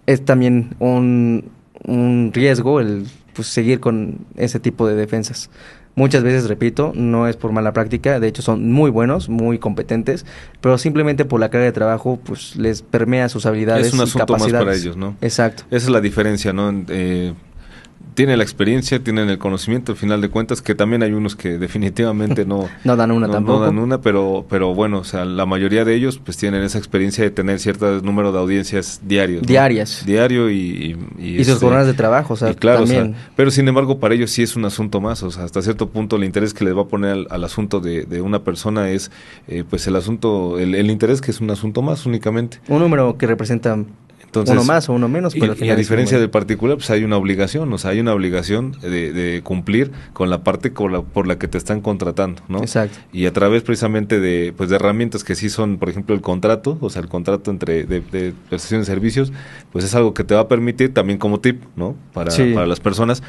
es también un riesgo el pues, seguir con ese tipo de defensas. Muchas veces, repito, no es por mala práctica, de hecho son muy buenos, muy competentes, pero simplemente por la carga de trabajo, pues les permea sus habilidades Es un y asunto más capacidades. para ellos, ¿no? Exacto. Esa es la diferencia, ¿no? Tienen la experiencia, tienen el conocimiento, al final de cuentas, que también hay unos que definitivamente no... No dan una tampoco. No dan una, pero bueno, o sea, la mayoría de ellos pues tienen esa experiencia de tener cierto número de audiencias diarios, ¿no? Diarias. Diario Y sus jornadas de trabajo, o sea, y claro, también. o sea, pero sin embargo para ellos sí es un asunto más, o sea, hasta cierto punto el interés que les va a poner al asunto de una persona es pues el asunto, el interés que es un asunto más únicamente. Un número que representa Entonces, uno más o uno menos, pero al y final a es un diferencia número. del particular, pues hay una obligación, o sea, hay una obligación de cumplir con la parte por la que te están contratando, ¿no? Exacto. Y a través precisamente de herramientas que sí son, por ejemplo, el contrato, o sea, el contrato de prestación de servicios, pues es algo que te va a permitir también como tip, ¿no? Para las personas.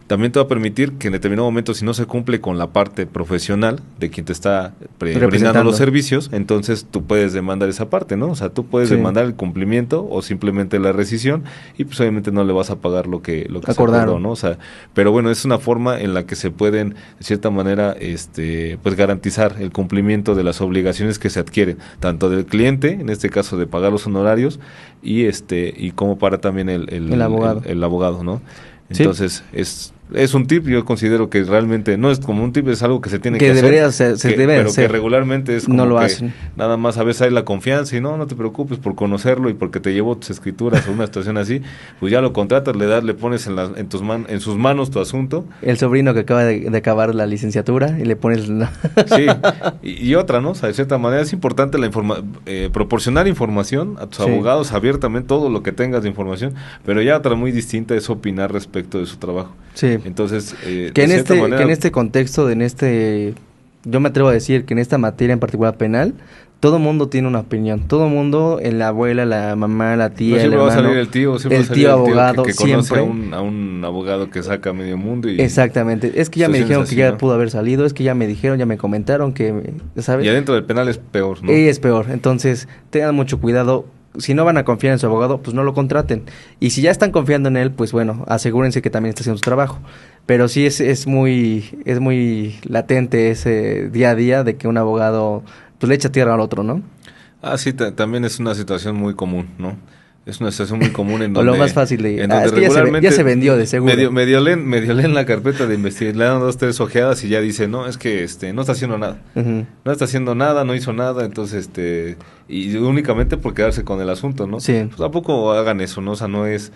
También te va a permitir que en determinado momento, si no se cumple con la parte profesional de quien te está brindando los servicios, entonces tú puedes demandar esa parte, ¿no? O sea, tú puedes demandar el cumplimiento o simplemente la rescisión y pues obviamente no le vas a pagar lo que se acordó, ¿no? O sea, pero bueno, es una forma en la que se pueden, de cierta manera, pues garantizar el cumplimiento de las obligaciones que se adquieren, tanto del cliente, en este caso de pagar los honorarios, y como para también el abogado. El abogado, ¿no? Entonces, es un tip, yo considero que realmente no es como un tip, es algo que se tiene que hacer. Pero que regularmente es como no lo que hacen. Nada más a veces hay la confianza y no te preocupes por conocerlo y porque te llevó tus escrituras a una situación así, pues ya lo contratas, le pones en sus manos tu asunto. El sobrino que acaba de acabar la licenciatura y le pones... Sí, y otra, ¿no? O sea, de cierta manera es importante proporcionar información a tus abogados abiertamente, todo lo que tengas de información, pero ya otra muy distinta es opinar respecto de su trabajo. Sí. Entonces, que en este contexto, yo me atrevo a decir que en esta materia en particular penal, todo mundo tiene una opinión, todo mundo, la abuela, la mamá, la tía, no, siempre el hermano, va a salir el tío abogado, que conoce siempre a un abogado que saca medio mundo. Exactamente, es que ya me dijeron que ya pudo haber salido, es que ya me dijeron, ya me comentaron que, ¿sabes? Y adentro del penal es peor, ¿no? Y es peor, entonces tengan mucho cuidado. Si no van a confiar en su abogado, pues no lo contraten. Y si ya están confiando en él, pues bueno, asegúrense que también está haciendo su trabajo. Pero sí es muy latente ese día a día de que un abogado pues le echa tierra al otro, ¿no? Ah, sí, también es una situación muy común, ¿no? Es una situación muy común en donde... o lo más fácil de... es que ya se vendió de seguro. Medio leen la carpeta de investigación, le dan 2, 3 ojeadas y ya dice, no, es que no está haciendo nada. Uh-huh. No está haciendo nada, no hizo nada, entonces, y únicamente por quedarse con el asunto, ¿no? Sí. Pues tampoco hagan eso, ¿no? O sea, no es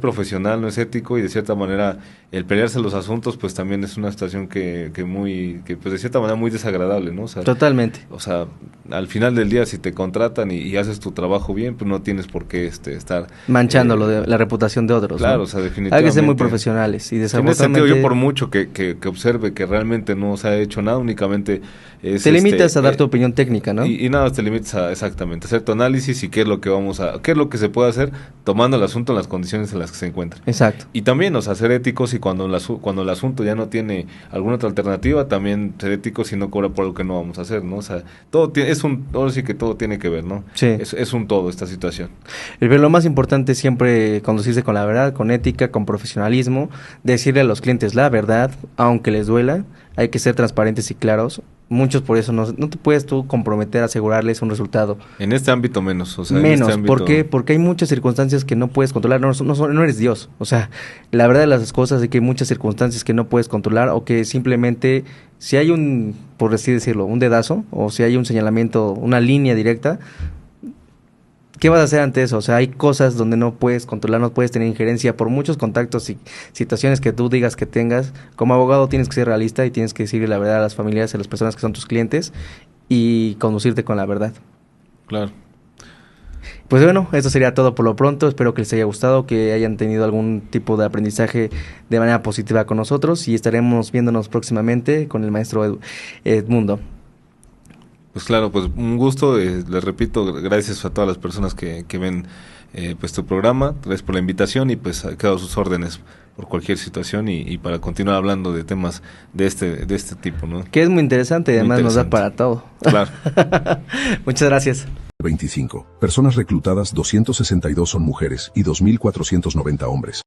profesional, no es ético y de cierta manera el pelearse los asuntos pues también es una situación que pues de cierta manera muy desagradable, ¿no? O sea, totalmente. O sea, al final del día si te contratan y haces tu trabajo bien, pues no tienes por qué estar manchando la reputación de otros. Claro, ¿no? o sea, definitivamente. Hay que ser muy profesionales y desafortunadamente... En ese sentido, yo por mucho que observe que realmente no se ha hecho nada, únicamente es... Te limitas a dar tu opinión técnica, ¿no? Y nada, te limitas a, exactamente, hacer tu análisis y qué es lo que se puede hacer tomando el asunto en las condiciones en las que se encuentra. Exacto. Y también, o sea, ser éticos y cuando el asunto ya no tiene alguna otra alternativa, también ser éticos y no cobrar por algo que no vamos a hacer, ¿no? O sea, ahora sí que todo tiene que ver, ¿no? Sí. Es un todo esta situación. Pero lo más importante es siempre conducirse con la verdad, con ética, con profesionalismo, decirle a los clientes la verdad, aunque les duela, hay que ser transparentes y claros. Muchos por eso no te puedes tú comprometer a asegurarles un resultado. En este ámbito menos, o sea, menos, en este ámbito... ¿por qué? Porque hay muchas circunstancias que no puedes controlar, no eres Dios, o sea, la verdad de las cosas es que hay muchas circunstancias que no puedes controlar o que simplemente, si hay por así decirlo, un dedazo, o si hay un señalamiento, una línea directa, ¿qué vas a hacer ante eso? O sea, hay cosas donde no puedes controlar, no puedes tener injerencia por muchos contactos y situaciones que tú digas que tengas. Como abogado tienes que ser realista y tienes que decirle la verdad a las familias, a las personas que son tus clientes y conducirte con la verdad. Claro. Pues bueno, eso sería todo por lo pronto. Espero que les haya gustado, que hayan tenido algún tipo de aprendizaje de manera positiva con nosotros y estaremos viéndonos próximamente con el maestro Edmundo. Pues claro, pues un gusto, les repito, gracias a todas las personas que ven pues tu programa, gracias por la invitación y pues quedo a sus órdenes por cualquier situación y para continuar hablando de temas de este tipo, ¿no? Que es muy interesante y además nos da para todo. Claro. Muchas gracias. 25. Personas reclutadas 262 son mujeres y 2.490 hombres.